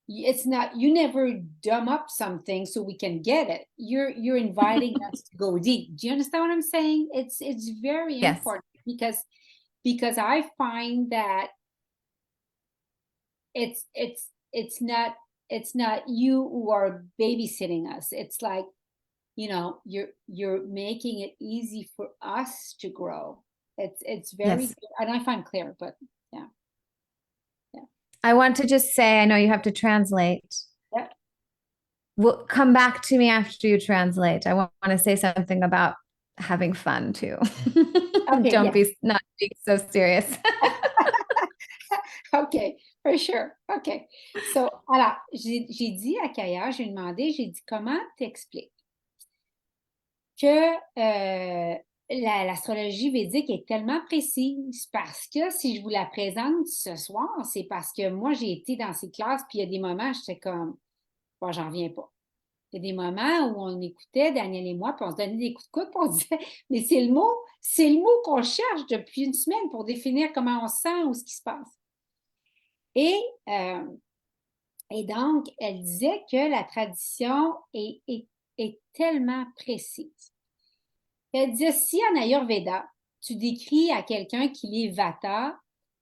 it's not, you never dumb up something so we can get it. You're inviting us to go deep. Do you understand what I'm saying? It's very Yes. important because I find that it's not you who are babysitting us. It's like, you know, you're making it easy for us to grow. It's very Yes. good. And I find clear, but yeah. I want to just say, I know you have to translate. Yeah. Well, come back to me after you translate. I want to say something about having fun too. Okay, Don't yeah. not be so serious. OK, for sure. OK. So, alors, j'ai dit à Kaya, j'ai demandé, j'ai dit, comment t'expliques que l'astrologie védique est tellement précise? Parce que si je vous la présente ce soir, c'est parce que moi, j'ai été dans ces classes, puis il y a des moments, j'étais comme, bon, j'en reviens pas. Il y a des moments où on écoutait, Daniel et moi, puis on se donnait des coups de coude, puis on disait, mais c'est le mot qu'on cherche depuis une semaine pour définir comment on se sent ou ce qui se passe. Et donc, elle disait que la tradition est tellement précise. Elle disait, si en Ayurveda, tu décris à quelqu'un qu'il est Vata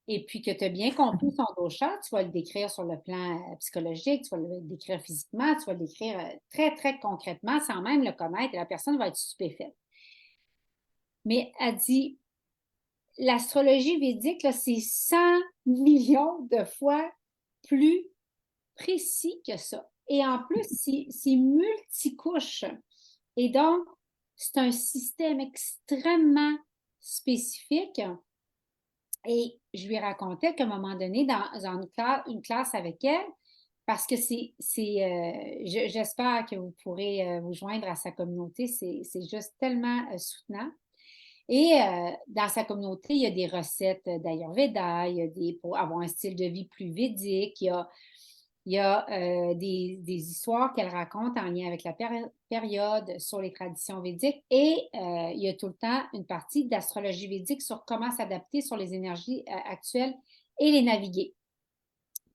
et puis que tu as bien compris son dosha, tu vas le décrire sur le plan psychologique, tu vas le décrire physiquement, tu vas le décrire très, très concrètement sans même le connaître et la personne va être stupéfaite. Mais elle dit, l'astrologie védique, là, c'est 100 millions de fois plus précis que ça. Et en plus, c'est multicouche. Et donc, c'est un système extrêmement spécifique. Et je lui racontais qu'à un moment donné, dans une classe avec elle, parce que j'espère que vous pourrez vous joindre à sa communauté, c'est juste tellement soutenant. Et dans sa communauté, il y a des recettes d'Ayurveda, pour avoir un style de vie plus védique, il y a des histoires qu'elle raconte en lien avec la période sur les traditions védiques et il y a tout le temps une partie d'astrologie védique sur comment s'adapter sur les énergies actuelles et les naviguer.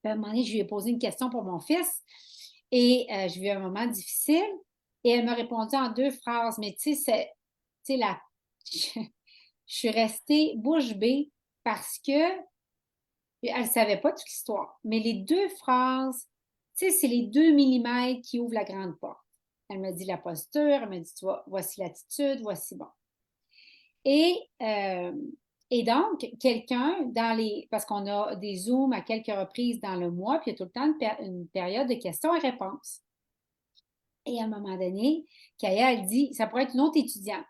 Puis à un moment donné, je lui ai posé une question pour mon fils et j'ai eu un moment difficile et elle m'a répondu en 2 phrases. Mais tu sais, je suis restée bouche bée parce que elle ne savait pas toute l'histoire. Mais les 2 phrases, tu sais, c'est les 2 millimètres qui ouvrent la grande porte. Elle me dit la posture, elle me dit, tu vois, voici l'attitude, voici bon. Et donc, quelqu'un parce qu'on a des Zooms à quelques reprises dans le mois, puis il y a tout le temps une période de questions et réponses. Et à un moment donné, Kaya, elle dit, ça pourrait être une autre étudiante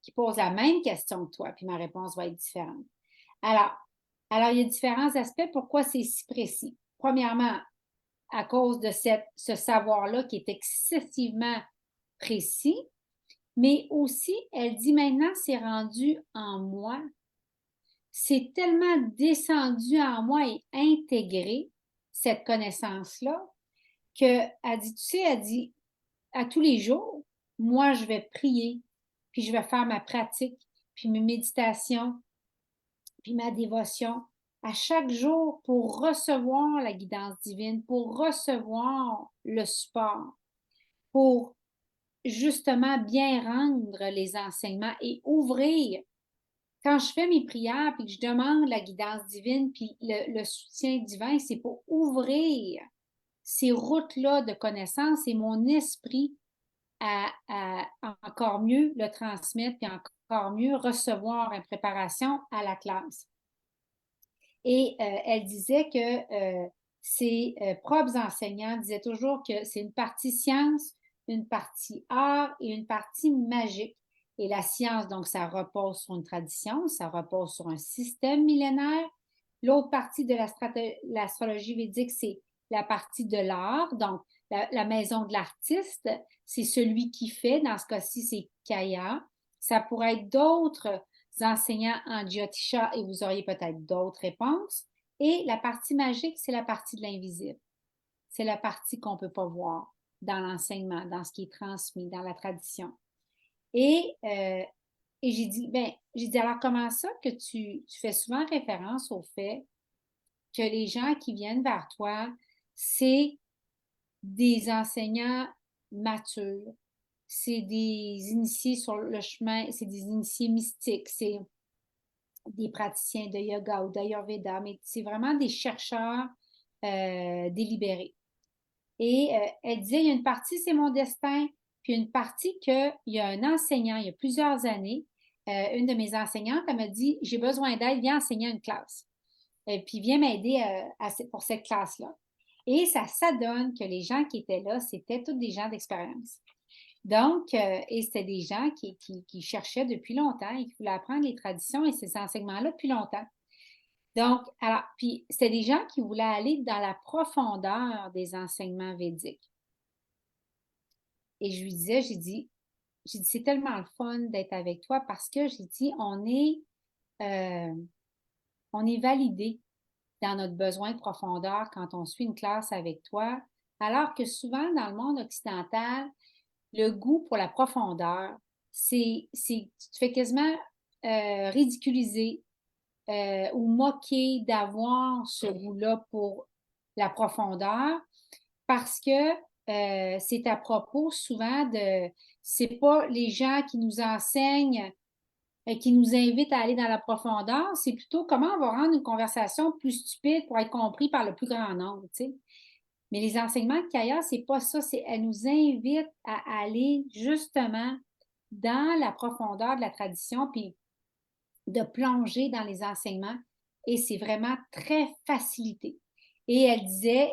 qui pose la même question que toi, puis ma réponse va être différente. Alors, il y a différents aspects. Pourquoi c'est si précis? Premièrement, à cause de ce savoir-là qui est excessivement précis, mais aussi, elle dit maintenant, c'est rendu en moi. C'est tellement descendu en moi et intégré, cette connaissance-là, qu'elle dit, tu sais, elle dit, à tous les jours, moi, je vais prier, puis je vais faire ma pratique, puis mes méditations, puis ma dévotion à chaque jour pour recevoir la guidance divine, pour recevoir le support, pour justement bien rendre les enseignements et ouvrir. Quand je fais mes prières puis que je demande la guidance divine puis le soutien divin, c'est pour ouvrir ces routes-là de connaissances et mon esprit à encore mieux le transmettre puis encore mieux recevoir en préparation à la classe. Et elle disait que ses propres enseignants disaient toujours que c'est une partie science, une partie art et une partie magique. Et la science, donc, ça repose sur une tradition, ça repose sur un système millénaire. L'autre partie de l'astrologie védique, c'est la partie de l'art, donc la maison de l'artiste, c'est celui qui fait, dans ce cas-ci, c'est Kaya. Ça pourrait être d'autres enseignants en Jyotisha et vous auriez peut-être d'autres réponses. Et la partie magique, c'est la partie de l'invisible. C'est la partie qu'on ne peut pas voir dans l'enseignement, dans ce qui est transmis, dans la tradition. Et j'ai dit, alors comment ça que tu fais souvent référence au fait que les gens qui viennent vers toi, c'est des enseignants matures, c'est des initiés sur le chemin, c'est des initiés mystiques, c'est des praticiens de yoga ou d'ayurveda, mais c'est vraiment des chercheurs délibérés. Et elle disait, il y a une partie, c'est mon destin, puis une partie qu'il y a un enseignant, il y a plusieurs années, une de mes enseignantes, elle m'a dit, j'ai besoin d'aide, viens enseigner une classe. Et puis viens m'aider pour cette classe-là. Et ça donne que les gens qui étaient là, c'était tous des gens d'expérience. Donc, et c'était des gens qui cherchaient depuis longtemps et qui voulaient apprendre les traditions et ces enseignements-là depuis longtemps. Donc, alors, puis c'était des gens qui voulaient aller dans la profondeur des enseignements védiques. Et je lui disais, j'ai dit, c'est tellement le fun d'être avec toi parce que j'ai dit, on est validé dans notre besoin de profondeur quand on suit une classe avec toi, alors que souvent dans le monde occidental, le goût pour la profondeur, tu te fais quasiment ridiculiser ou moquer d'avoir ce goût-là pour la profondeur parce que c'est à propos souvent c'est pas les gens qui nous enseignent qui nous invitent à aller dans la profondeur, c'est plutôt comment on va rendre une conversation plus stupide pour être compris par le plus grand nombre, tu sais. Mais les enseignements de Kaya, c'est pas ça, elle nous invite à aller justement dans la profondeur de la tradition, puis de plonger dans les enseignements, et c'est vraiment très facilité. Et elle disait,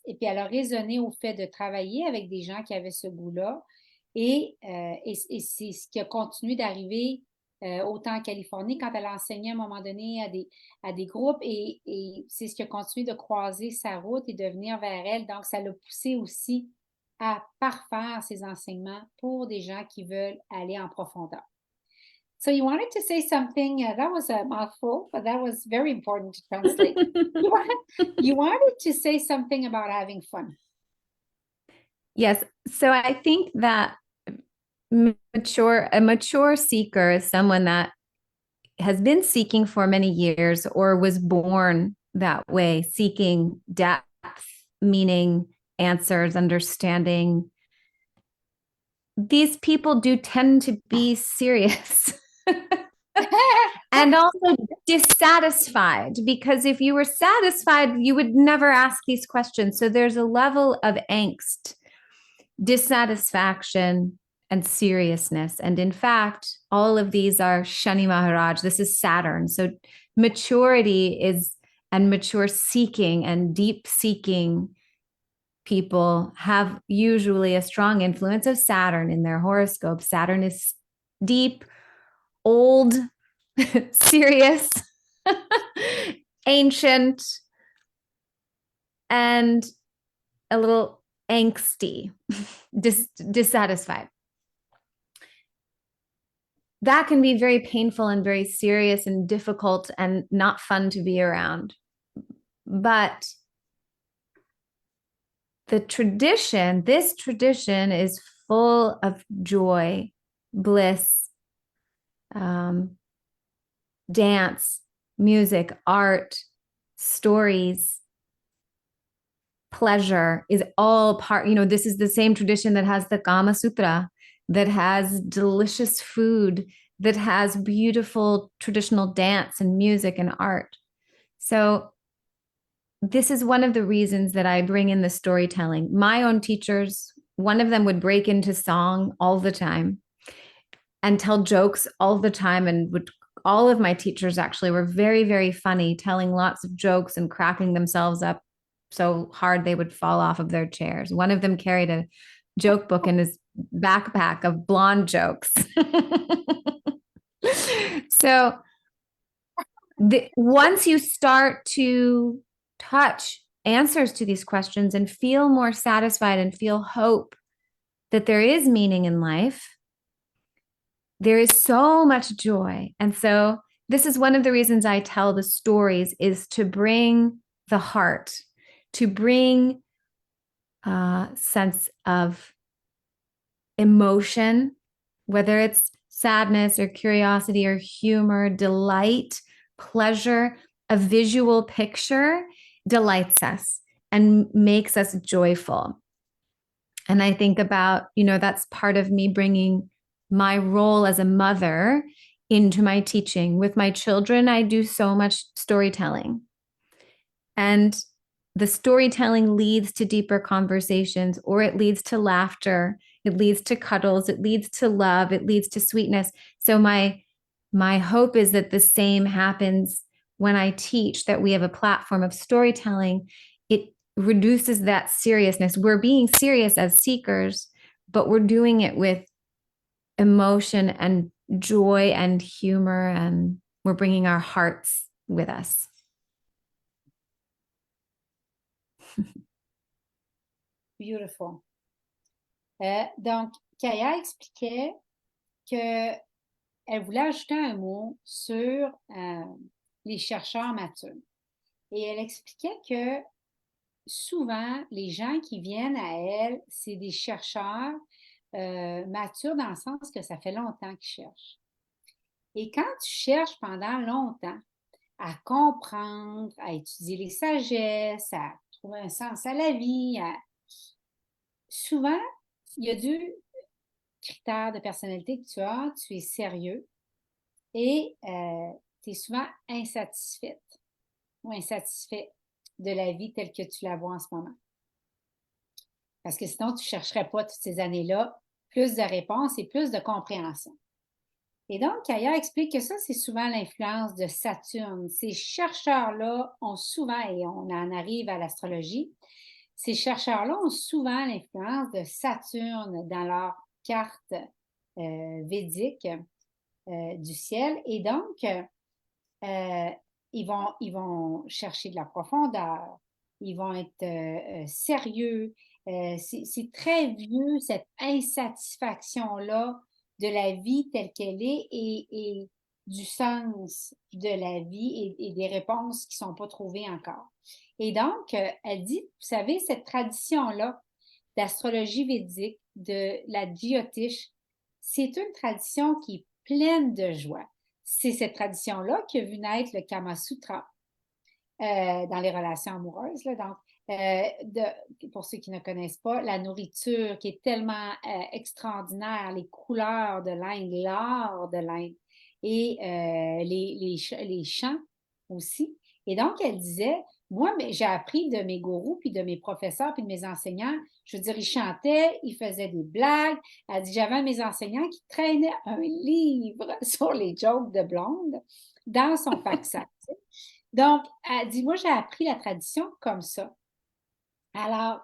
et puis elle a raisonné au fait de travailler avec des gens qui avaient ce goût-là, et c'est ce qui a continué d'arriver autant en Californie quand elle a enseigné à un moment donné à des groupes, et c'est ce qui a continué de croiser sa route et de venir vers elle. Donc, ça l'a poussé aussi à parfaire ses enseignements pour des gens qui veulent aller en profondeur. So you wanted to say something, that was a mouthful, but that was very important to translate. You wanted to say something about having fun. Yes. So I think that a mature seeker is someone that has been seeking for many years or was born that way, seeking depth, meaning, answers, understanding. These people do tend to be serious. And also dissatisfied, because if you were satisfied, you would never ask these questions. So there's a level of angst, dissatisfaction, and seriousness. And in fact, all of these are Shani Maharaj. This is Saturn. So maturity is, and mature seeking and deep seeking people have usually a strong influence of Saturn in their horoscope. Saturn is deep, old, serious, ancient, and a little angsty, dissatisfied. That can be very painful and very serious and difficult and not fun to be around. But this tradition is full of joy, bliss, dance, music, art, stories, pleasure is all part, this is the same tradition that has the Kama Sutra, that has delicious food, that has beautiful traditional dance and music and art. So this is one of the reasons that I bring in the storytelling. My own teachers, one of them would break into song all the time and tell jokes all the time, and all of my teachers actually were very, very funny, telling lots of jokes and cracking themselves up so hard they would fall off of their chairs. One of them carried a joke book in his backpack of blonde jokes. So once you start to touch answers to these questions and feel more satisfied and feel hope that there is meaning in life, there is so much joy. And so this is one of the reasons I tell the stories, is to bring the heart, to bring a sense of emotion, whether it's sadness or curiosity or humor, delight, pleasure. A visual picture delights us. and makes us joyful. And I think about, that's part of me bringing my role as a mother into my teaching. With my children, I do so much storytelling. And the storytelling leads to deeper conversations, or it leads to laughter. It leads to cuddles. It leads to love. It leads to sweetness. So my hope is that the same happens when I teach, that we have a platform of storytelling. It reduces that seriousness. We're being serious as seekers, but we're doing it with emotion and joy and humor, and we're bringing our hearts with us. Beautiful. Donc, Kaya expliquait qu'elle voulait ajouter un mot sur les chercheurs matures. Et elle expliquait que souvent, les gens qui viennent à elle, c'est des chercheurs matures dans le sens que ça fait longtemps qu'ils cherchent. Et quand tu cherches pendant longtemps à comprendre, à étudier les sagesses, à trouver un sens à la vie, souvent, il y a deux critères de personnalité que tu as. Tu es sérieux et tu es souvent insatisfaite ou insatisfait de la vie telle que tu la vois en ce moment. Parce que sinon, tu ne chercherais pas toutes ces années-là plus de réponses et plus de compréhension. Et donc, Kaya explique que ça, c'est souvent l'influence de Saturne. Ces chercheurs-là ont souvent, et on en arrive à l'astrologie, ces chercheurs-là ont souvent l'influence de Saturne dans leur carte védique du ciel. Et donc, ils vont chercher de la profondeur, ils vont être sérieux. C'est très vieux, cette insatisfaction-là de la vie telle qu'elle est et du sens de la vie et des réponses qui ne sont pas trouvées encore. Et donc, elle dit, vous savez, cette tradition-là d'astrologie védique, de la Jyotish, c'est une tradition qui est pleine de joie. C'est cette tradition-là qui a vu naître le Kama Sutra dans les relations amoureuses. Là. Donc, pour ceux qui ne connaissent pas, la nourriture qui est tellement extraordinaire, les couleurs de l'Inde, l'art de l'Inde et les chants aussi. Et donc, elle disait, moi, j'ai appris de mes gourous, puis de mes professeurs, puis de mes enseignants. Je veux dire, ils chantaient, ils faisaient des blagues. Elle dit, j'avais mes enseignants qui traînaient un livre sur les jokes de blonde dans son pack-sac. Donc, elle dit, moi, j'ai appris la tradition comme ça. Alors,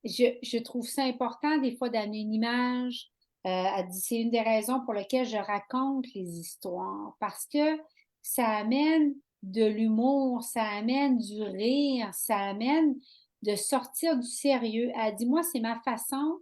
je trouve ça important des fois d'amener une image. Elle dit, c'est une des raisons pour lesquelles je raconte les histoires, parce que ça amène de l'humour, ça amène du rire, ça amène de sortir du sérieux. Elle dit, moi, c'est ma façon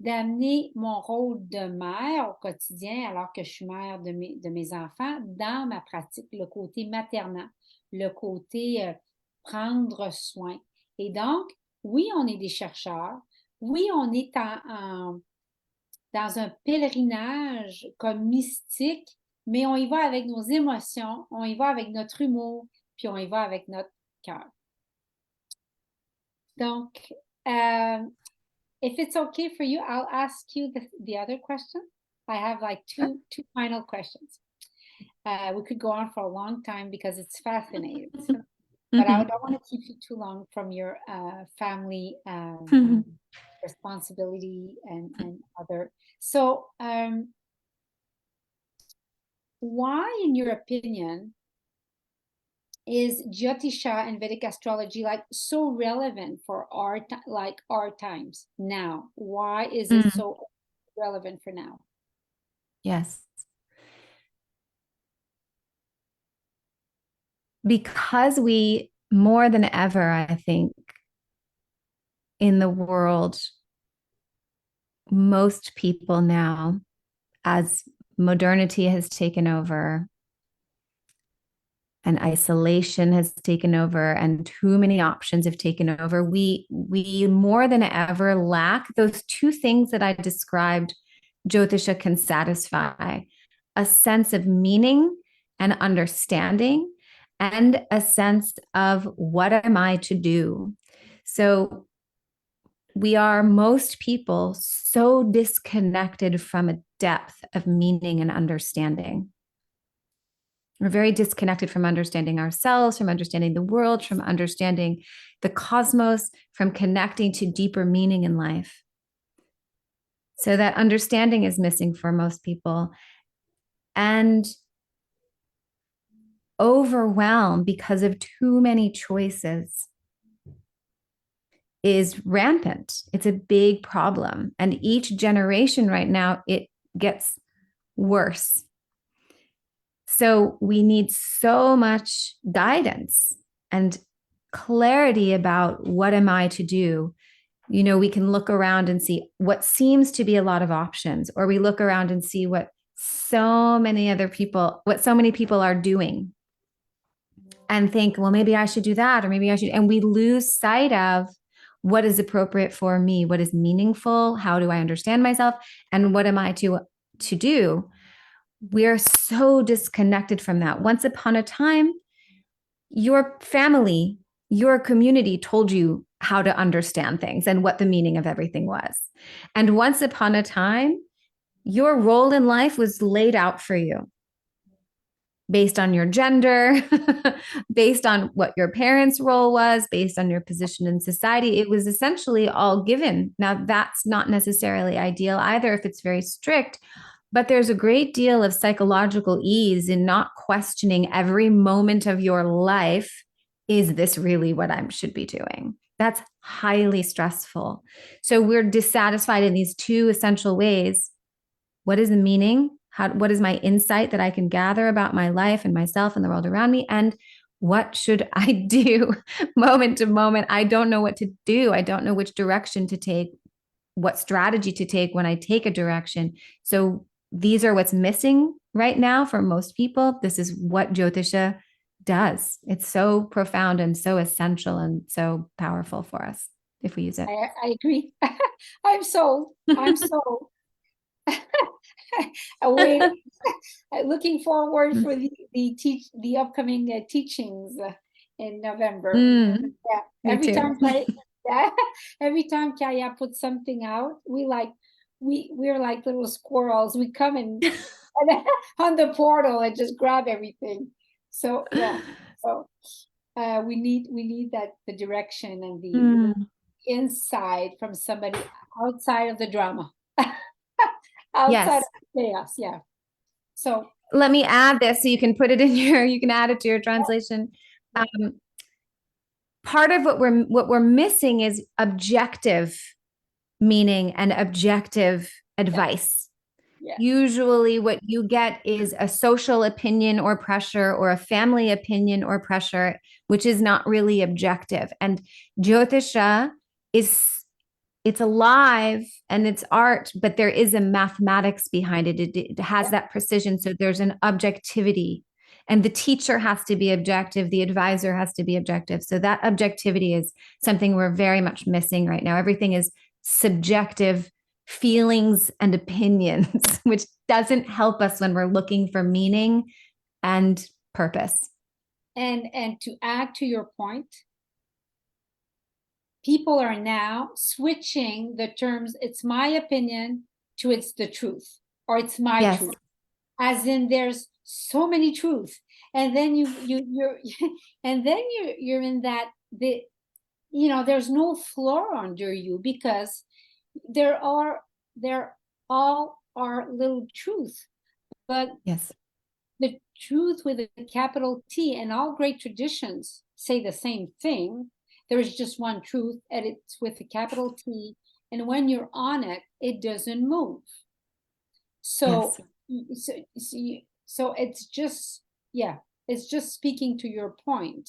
d'amener mon rôle de mère au quotidien, alors que je suis mère de mes enfants, dans ma pratique, le côté maternant, le côté prendre soin. Et donc, oui, on est des chercheurs. Oui, on est dans un pèlerinage comme mystique, mais on y va avec nos émotions, on y va avec notre humour, puis on y va avec notre cœur. Donc, if it's okay for you, I'll ask you the other question. I have like two final questions. We could go on for a long time because it's fascinating. But I don't want to keep you too long from your family responsibility and other. So, why, in your opinion, is Jyotisha and Vedic astrology like so relevant for our times now? Why is it so relevant for now? Yes. Because we, more than ever, I think, in the world, most people now, as modernity has taken over and isolation has taken over and too many options have taken over, we more than ever lack those two things that I described Jyotisha can satisfy: a sense of meaning and understanding, and a sense of what am I to do. So most people so disconnected from a depth of meaning and understanding. We're very disconnected from understanding ourselves, from understanding the world, from understanding the cosmos, from connecting to deeper meaning in life. So that understanding is missing for most people. And overwhelm because of too many choices is rampant. It's a big problem. And each generation right now, it gets worse. So we need so much guidance and clarity about what am I to do. You know, we can look around and see what seems to be a lot of options, or we look around and see what so many people are doing and think, well, maybe I should do that, or maybe I should. And we lose sight of what is appropriate for me, what is meaningful, how do I understand myself, and what am I to do? We're so disconnected from that. Once upon a time, your family, your community told you how to understand things and what the meaning of everything was. And once upon a time, your role in life was laid out for you based on your gender, based on what your parents' role was, based on your position in society. It was essentially all given. Now, that's not necessarily ideal either if it's very strict, but there's a great deal of psychological ease in not questioning every moment of your life. Is this really what I should be doing? That's highly stressful. So we're dissatisfied in these two essential ways. What is the meaning? What is my insight that I can gather about my life and myself and the world around me? And what should I do moment to moment? I don't know what to do. I don't know which direction to take, what strategy to take when I take a direction. So these are what's missing right now for most people. This is what Jyotisha does. It's so profound and so essential and so powerful for us if we use it. I agree. I'm sold. I'm sold. Looking forward for the upcoming teachings in November. Yeah. Every time Kaya puts something out, we're like little squirrels. We come and on the portal and just grab everything. So yeah. So we need that the direction and the insight from somebody outside of the drama. Outside of chaos, yeah. So let me add this so you can put it in you can add it to your translation. Part of what we're missing is objective meaning and objective advice. Yeah. Usually what you get is a social opinion or pressure, or a family opinion or pressure, which is not really objective. And Jyotisha it's alive and it's art, but there is a mathematics behind it. It has that precision. So there's an objectivity, and the teacher has to be objective. The advisor has to be objective. So that objectivity is something we're very much missing right now. Everything is subjective feelings and opinions, which doesn't help us when we're looking for meaning and purpose. And to add to your point, people are now switching the terms, it's my opinion, to it's the truth, or it's my truth. As in there's so many truths. And then you're in that, there's no floor under you, because they're all are little truths. But the truth with a capital T, and all great traditions say the same thing. There is just one truth, and it's with a capital T. And when you're on it, it doesn't move. So, so it's just, it's just speaking to your point.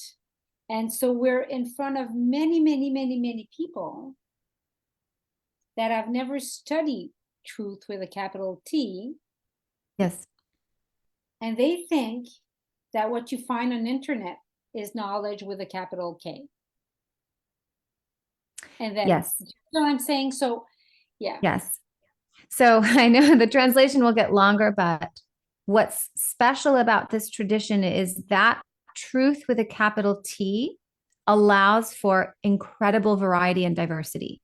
And so we're in front of many, many, many, many people that have never studied truth with a capital T. Yes. And they think that what you find on the internet is knowledge with a capital K. And then, you know what I'm saying? So, yeah. Yes. So I know the translation will get longer, but what's special about this tradition is that truth with a capital T allows for incredible variety and diversity.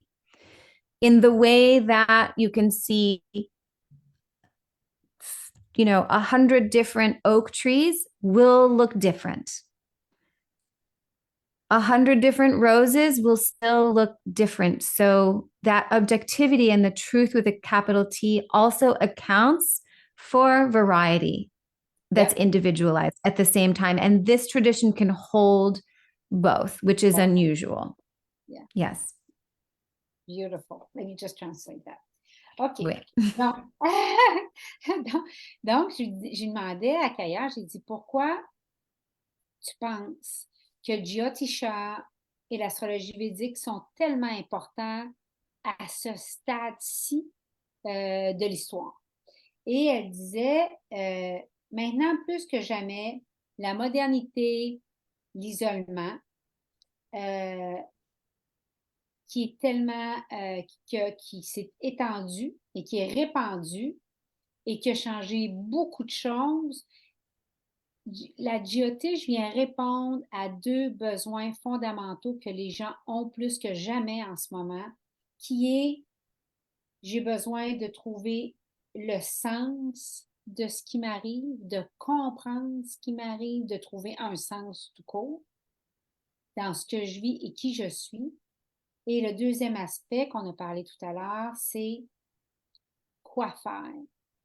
In the way that you can see, 100 different oak trees will look different. 100 different roses will still look different. So that objectivity and the truth with a capital T also accounts for variety that's individualized at the same time. And this tradition can hold both, which is unusual. Yeah. Yes. Beautiful. Let me just translate that. OK. Oui. Donc, j'ai demandé à Kaya, j'ai dit, pourquoi tu penses que Jyotisha et l'astrologie védique sont tellement importants à ce stade-ci de l'histoire? Et elle disait, maintenant, plus que jamais, la modernité, l'isolement, qui est tellement, qui s'est étendu et qui est répandu et qui a changé beaucoup de choses, la Jyotish vient répondre à deux besoins fondamentaux que les gens ont plus que jamais en ce moment, qui est, j'ai besoin de trouver le sens de ce qui m'arrive, de comprendre ce qui m'arrive, de trouver un sens tout court dans ce que je vis et qui je suis. Et le deuxième aspect qu'on a parlé tout à l'heure, c'est quoi faire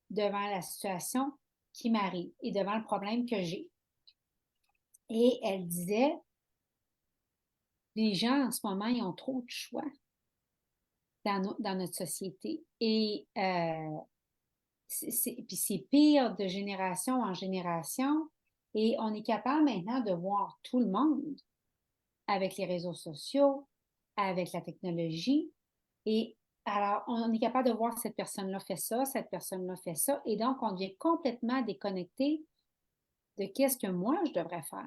devant la situation qui m'arrive et devant le problème que j'ai. Et elle disait, les gens en ce moment, ils ont trop de choix dans notre société. Et puis c'est pire de génération en génération. Et on est capable maintenant de voir tout le monde avec les réseaux sociaux, avec la technologie. Et alors, on est capable de voir cette personne-là fait ça, cette personne-là fait ça. Et donc, on devient complètement déconnecté de qu'est-ce que moi, je devrais faire.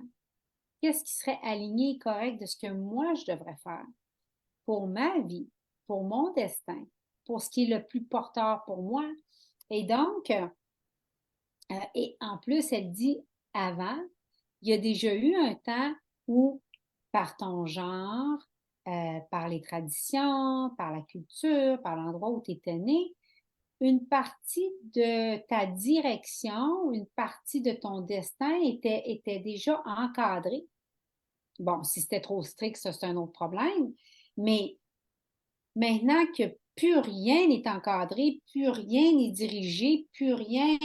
Qu'est-ce qui serait aligné et correct de ce que moi, je devrais faire pour ma vie, pour mon destin, pour ce qui est le plus porteur pour moi. Et donc, et en plus, elle dit avant, il y a déjà eu un temps où, par ton genre, par les traditions, par la culture, par l'endroit où tu étais né, une partie de ta direction, une partie de ton destin était déjà encadrée. Bon, si c'était trop strict, ça, c'est un autre problème. Mais maintenant que plus rien n'est encadré, plus rien n'est dirigé, plus rien,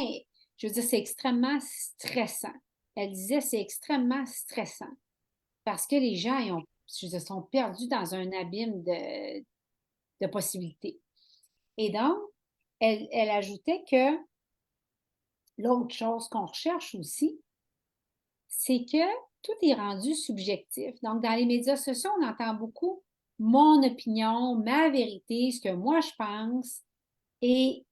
je veux dire, c'est extrêmement stressant. Elle disait, c'est extrêmement stressant parce que les gens sont perdus dans un abîme de possibilités. Et donc, elle ajoutait que l'autre chose qu'on recherche aussi, c'est que tout est rendu subjectif. Donc, dans les médias sociaux, on entend beaucoup mon opinion, ma vérité, ce que moi je pense. Et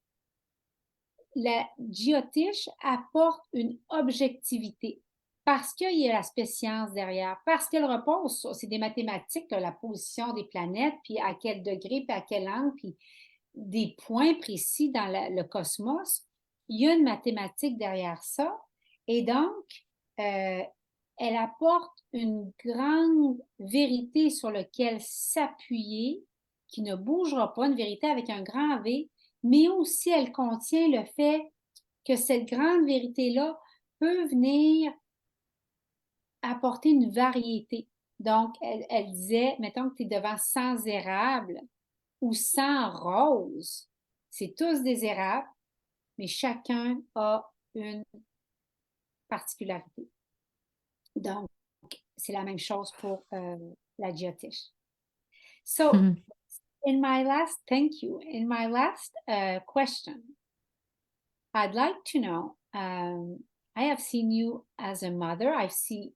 la Jyotish apporte une objectivité parce qu'il y a l'aspect science derrière, parce qu'elle repose sur, c'est des mathématiques, la position des planètes, puis à quel degré, puis à quel angle, puis des points précis dans le cosmos. Il y a une mathématique derrière ça. Et donc, elle apporte une grande vérité sur laquelle s'appuyer, qui ne bougera pas, une vérité avec un grand V, mais aussi elle contient le fait que cette grande vérité-là peut venir apporter une variété. Donc, elle disait, mettons que tu es devant 100 érables ou 100 roses, c'est tous des érables, mais chacun a une particularité. Donc, c'est la même chose pour la Jyotish. So, in my last, thank you. In my last question, I'd like to know, I have seen you as a mother. I see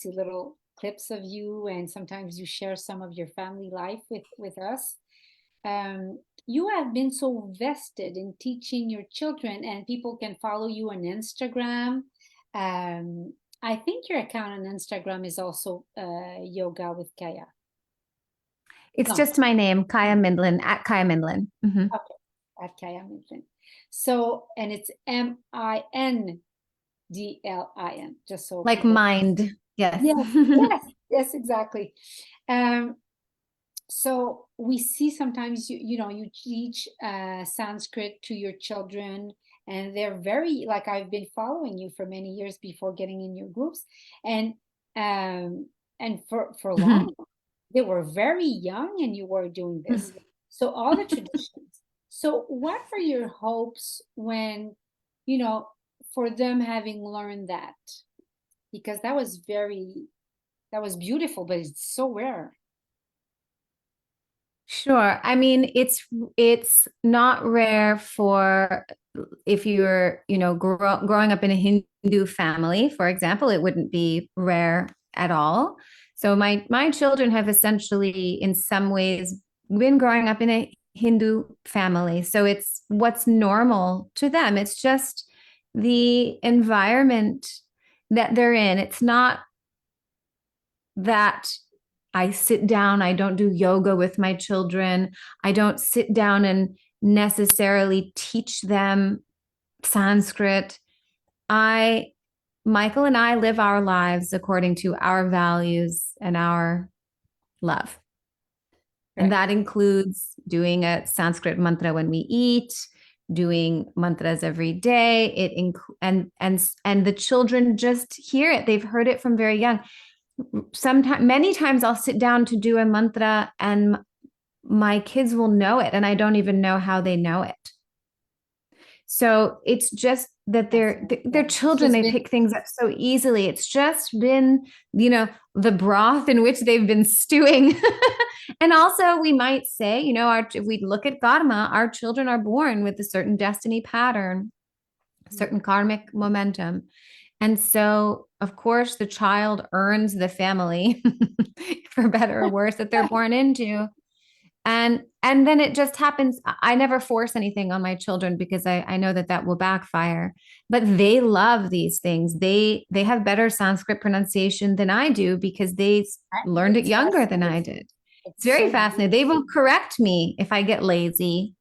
little clips of you, and sometimes you share some of your family life with us. You have been so vested in teaching your children, and people can follow you on Instagram. I think your account on Instagram is also Yoga with Kaya. It's just my name, Kaya Mindlin, at Kaya Mindlin. Mm-hmm. Okay, at Kaya Mindlin. So, and it's Mindlin, just so. Like mind, yes. Yes, yes. Yes, exactly. So we see sometimes you teach Sanskrit to your children, and they're very, like, I've been following you for many years before getting in your groups, and um for long they were very young and you were doing this. So all the traditions. So what are your hopes when, for them having learned that? Because that was beautiful, but it's so rare. Sure. I mean, it's not rare for if you're, growing up in a Hindu family, for example, it wouldn't be rare at all. So my children have essentially, in some ways, been growing up in a Hindu family. So it's what's normal to them. It's just the environment that they're in. It's not that I sit down, I don't do yoga with my children. I don't sit down and necessarily teach them Sanskrit. Michael and I live our lives according to our values and our love. And that includes doing a Sanskrit mantra when we eat, doing mantras every day. And the children just hear it. They've heard it from very young. Many times I'll sit down to do a mantra and my kids will know it and I don't even know how they know it. So it's just that they're children. They pick things up so easily. It's just been, the broth in which they've been stewing. And also we might say, if we look at karma, our children are born with a certain destiny pattern, certain karmic momentum. And so, of course, the child earns the family, for better or worse, that they're born into. And then it just happens. I never force anything on my children because I know that will backfire. But they love these things. They have better Sanskrit pronunciation than I do because they learned it younger than I did. It's very fascinating. They will correct me if I get lazy,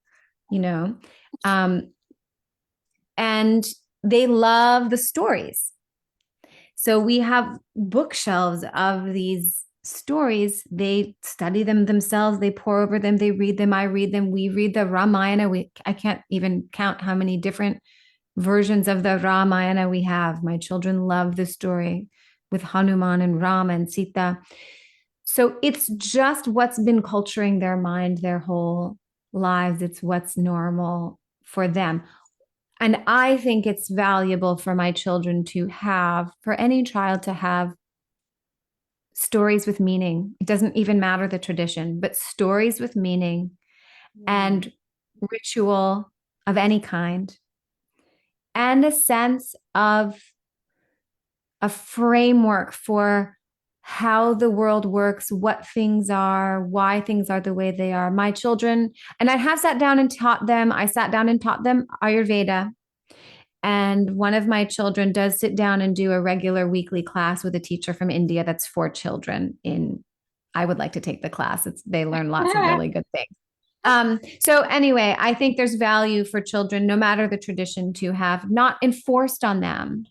and they love the stories. So we have bookshelves of these stories. They study them themselves. They pore over them. They read them. I read them. We read the Ramayana. I can't even count how many different versions of the Ramayana we have. My children love the story with Hanuman and Rama and Sita. So it's just what's been culturing their mind their whole lives. It's what's normal for them. And I think it's valuable for my children for any child to have stories with meaning. It doesn't even matter the tradition, but stories with meaning and ritual of any kind, and a sense of a framework for how the world works, what things are, why things are the way they are. My children, and I have sat down and taught them Ayurveda. And one of my children does sit down and do a regular weekly class with a teacher from India that's for children. I would like to take the class. They learn lots of really good things. So anyway, I think there's value for children, no matter the tradition, to have not enforced on them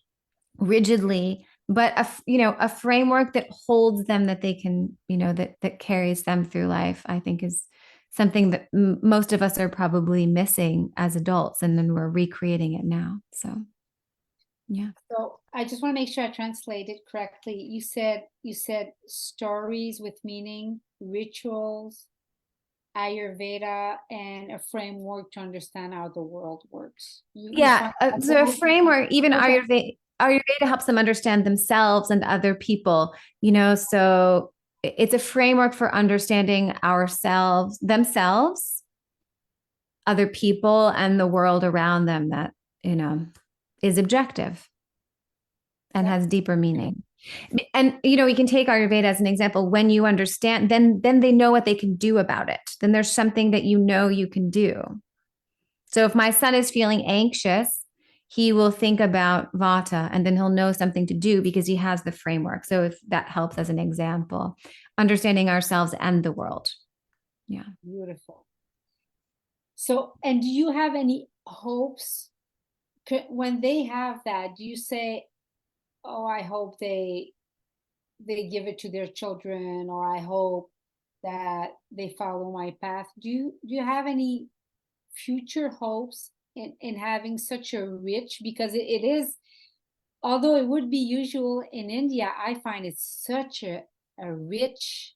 rigidly, but a framework that holds them, that they can, that carries them through life, I think is something that most of us are probably missing as adults, and then we're recreating it now. So, yeah. So I just want to make sure I translate it correctly. You said stories with meaning, rituals, Ayurveda, and a framework to understand how the world works. So a framework, even Ayurveda helps them understand themselves and other people, so it's a framework for understanding themselves, other people, and the world around them that, is objective and has deeper meaning. And, we can take Ayurveda as an example. When you understand, then they know what they can do about it. Then there's something that you can do. So if my son is feeling anxious, he will think about Vata, and then he'll know something to do because he has the framework. So if that helps as an example, understanding ourselves and the world. Yeah. Beautiful. So, and do you have any hopes when they have that? Do you say, oh, I hope they they give it to their children, or I hope that they follow my path. Do you have any future hopes in having such a rich, because it is, although it would be usual in India, I find it's such a rich,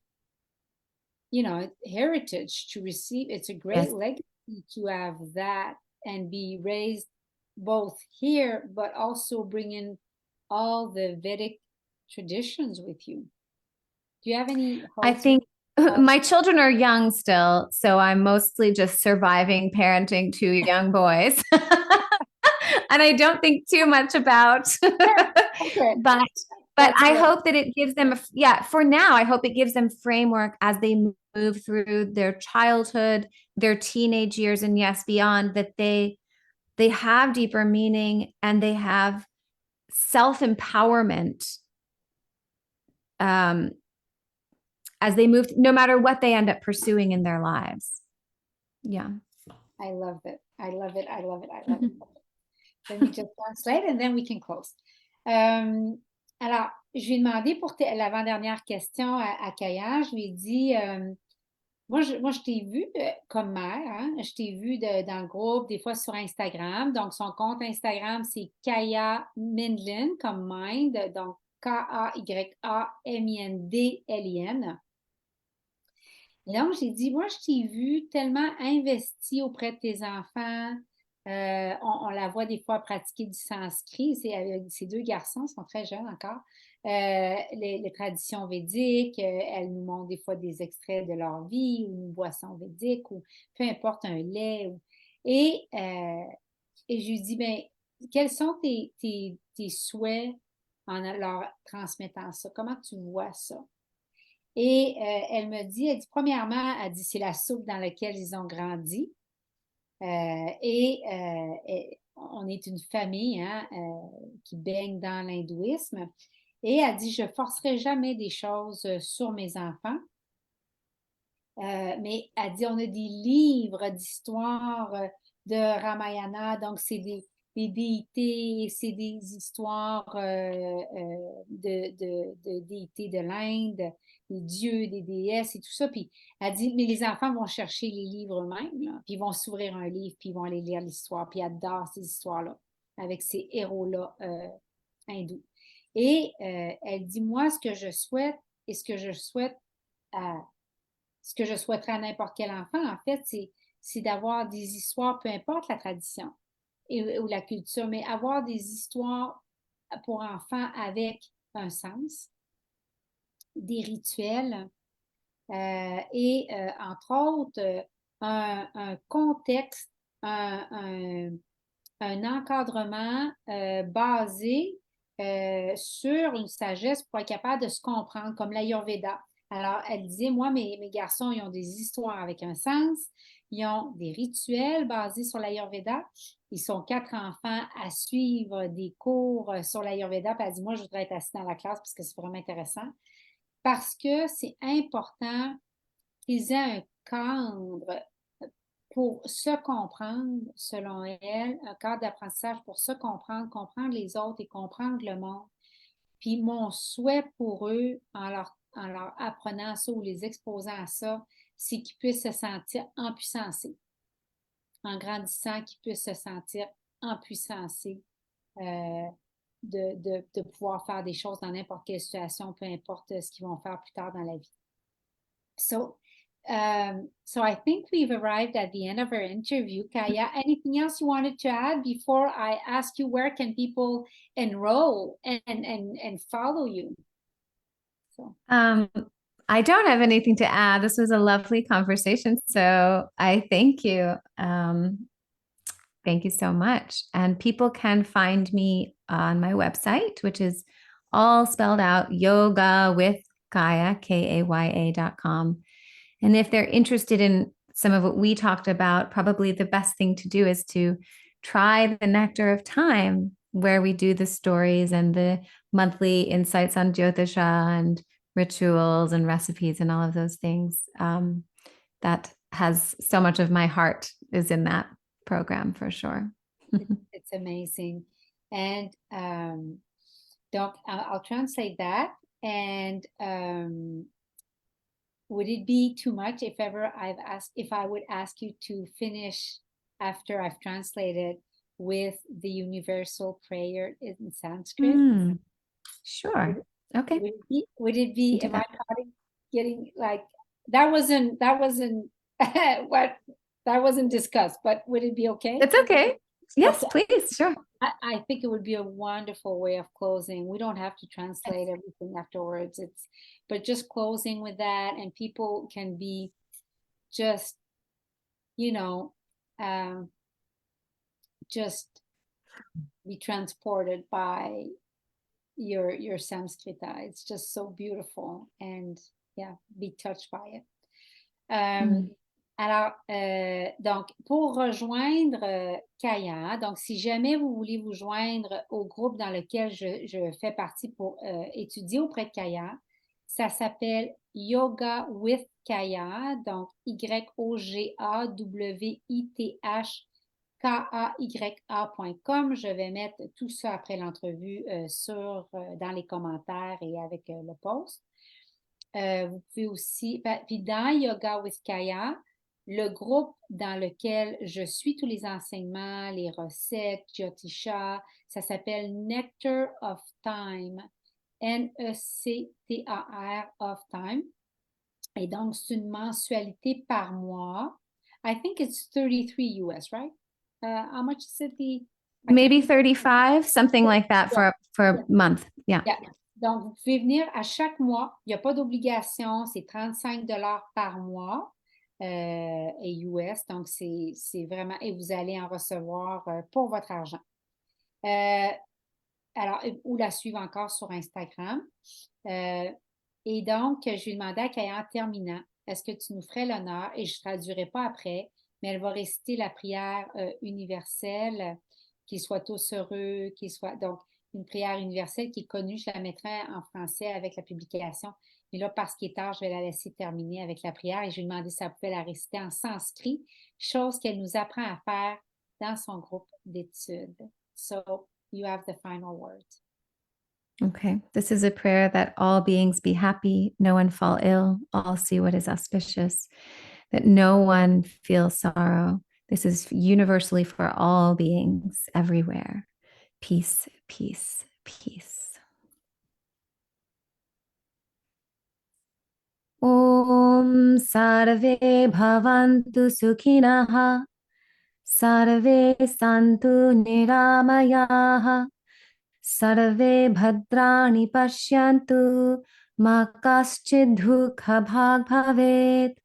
heritage to receive. It's a great legacy to have that and be raised both here, but also bring in all the Vedic traditions with you. Do you have any hopes? I think my children are young still, so I'm mostly just surviving parenting two young boys. And I don't think too much about, Okay. but I hope that it gives them, for now, I hope it gives them framework as they move through their childhood, their teenage years, and yes, beyond, that they have deeper meaning and they have self-empowerment as they move, no matter what they end up pursuing in their lives. Yeah. I love it. I love it. I love it. I love it. Let me just translate and then we can close. Alors, je lui ai demandé pour l'avant-dernière question à Kaya, je lui ai dit, moi, je t'ai vu comme mère, hein? Je t'ai vu dans le groupe, des fois sur Instagram. Donc, son compte Instagram, c'est Kaya Mindlin, comme Mind, donc Kayaamindlin. Donc, j'ai dit, moi, je t'ai vu tellement investi auprès de tes enfants. On la voit des fois pratiquer du sanskrit. Ces deux garçons sont très jeunes encore. Les traditions védiques, elle nous montre des fois des extraits de leur vie ou une boisson védique ou peu importe, un lait. Et je lui dis, ben, quels sont tes souhaits en leur transmettant ça? Comment tu vois ça? Et elle dit, premièrement, elle dit, c'est la soupe dans laquelle ils ont grandi. Et on est une famille qui baigne dans l'hindouisme. Et elle dit, je ne forcerai jamais des choses sur mes enfants. Mais elle dit, on a des livres d'histoires de Ramayana, donc c'est des déités, c'est des histoires de déités de l'Inde, des dieux, des déesses et tout ça. Puis elle dit, mais les enfants vont chercher les livres eux-mêmes, là, puis ils vont s'ouvrir un livre, puis ils vont aller lire l'histoire, puis ils adorent ces histoires-là, avec ces héros-là hindous. Et elle dit, moi, ce que je souhaite, et ce que je souhaiterais à n'importe quel enfant, en fait, c'est d'avoir des histoires, peu importe la tradition ou la culture, mais avoir des histoires pour enfants avec un sens, des rituels et, entre autres, un contexte, un encadrement basé sur une sagesse pour être capable de se comprendre, comme l'Ayurveda. Alors, elle disait, moi, mes garçons, ils ont des histoires avec un sens, ils ont des rituels basés sur l'Ayurveda. Ils sont 4 enfants à suivre des cours sur l'Ayurveda. Puis elle dit, moi, je voudrais être assise dans la classe parce que c'est vraiment intéressant. Parce que c'est important qu'ils aient un cadre pour se comprendre, selon elle, un cadre d'apprentissage pour se comprendre, comprendre les autres et comprendre le monde. Puis mon souhait pour eux, en leur apprenant ça ou les exposant à ça, c'est qu'ils puissent se sentir empuissancés. En grandissant, qu'ils puissent se sentir empuissancés de pouvoir faire des choses dans n'importe quelle situation, peu importe ce qu'ils vont faire plus tard dans la vie. So I think we've arrived at the end of our interview. Kaya, anything else you wanted to add before I ask you where can people enroll and follow you? So. I don't have anything to add. This was a lovely conversation. So I thank you. Thank you so much. And people can find me on my website, which is all spelled out, yoga with Kaya, KAYA.com. And if they're interested in some of what we talked about, probably the best thing to do is to try the Nectar of Time, where we do the stories and the monthly insights on Jyotisha and rituals and recipes and all of those things. That has so much of my heart is in that program for sure. It's amazing. And donc, I'll translate that. And would it be too much if I would ask you to finish after I've translated with the universal prayer in Sanskrit? Sure. Okay. Would it be, am I getting like, that wasn't what, that wasn't discussed, but would it be okay? It's okay. Yes, Okay. please. Sure. I think it would be a wonderful way of closing. We don't have to translate everything afterwards. But just closing with that, and people can be just, just be transported by your Samskrita. It's just so beautiful, and yeah, be touched by it. Alors, donc, pour rejoindre Kaya, donc si jamais vous voulez vous joindre au groupe dans lequel je fais partie pour étudier auprès de Kaya, ça s'appelle Yoga with Kaya, donc YOGAWITHKAYA.com. Je vais mettre tout ça après l'entrevue dans les commentaires et avec le post. Vous pouvez aussi, puis dans Yoga with Kaya, le groupe dans lequel je suis tous les enseignements, les recettes, Jyotisha, ça s'appelle Nectar of Time, Nectar of Time. Et donc, c'est une mensualité par mois. I think it's 33 US, right? How much is it? Maybe 35, something like that for a month. Yeah. Donc, vous pouvez venir à chaque mois. Il n'y a pas d'obligation. C'est 35 par mois et US. Donc, c'est vraiment... Et vous allez en recevoir pour votre argent. Alors, ou la suivre encore sur Instagram. Et donc, je lui demandais à Kaya en terminant, est-ce que tu nous ferais l'honneur, et je ne traduirai pas après, mais elle va réciter la prière universelle, qu'ils soient tous heureux, donc, une prière universelle qui est connue, je la mettrai en français avec la publication. Mais là, parce qu'il est tard, je vais la laisser terminer avec la prière et je lui ai demandé si elle pouvait la réciter en sanskrit, chose qu'elle nous apprend à faire dans son groupe d'études. So, you have the final word. Okay. This is a prayer that all beings be happy, no one fall ill, all see what is auspicious, that no one feel sorrow. This is universally for all beings everywhere. Peace, peace, peace. Om sarve bhavantu sukhinaha, sarve santu niramayaha, sarve bhadrani pashyantu, ma kaschid dukha bhag bhavet.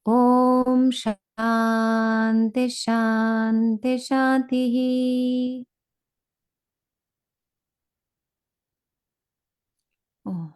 Om shanti shanti shanti. Oh.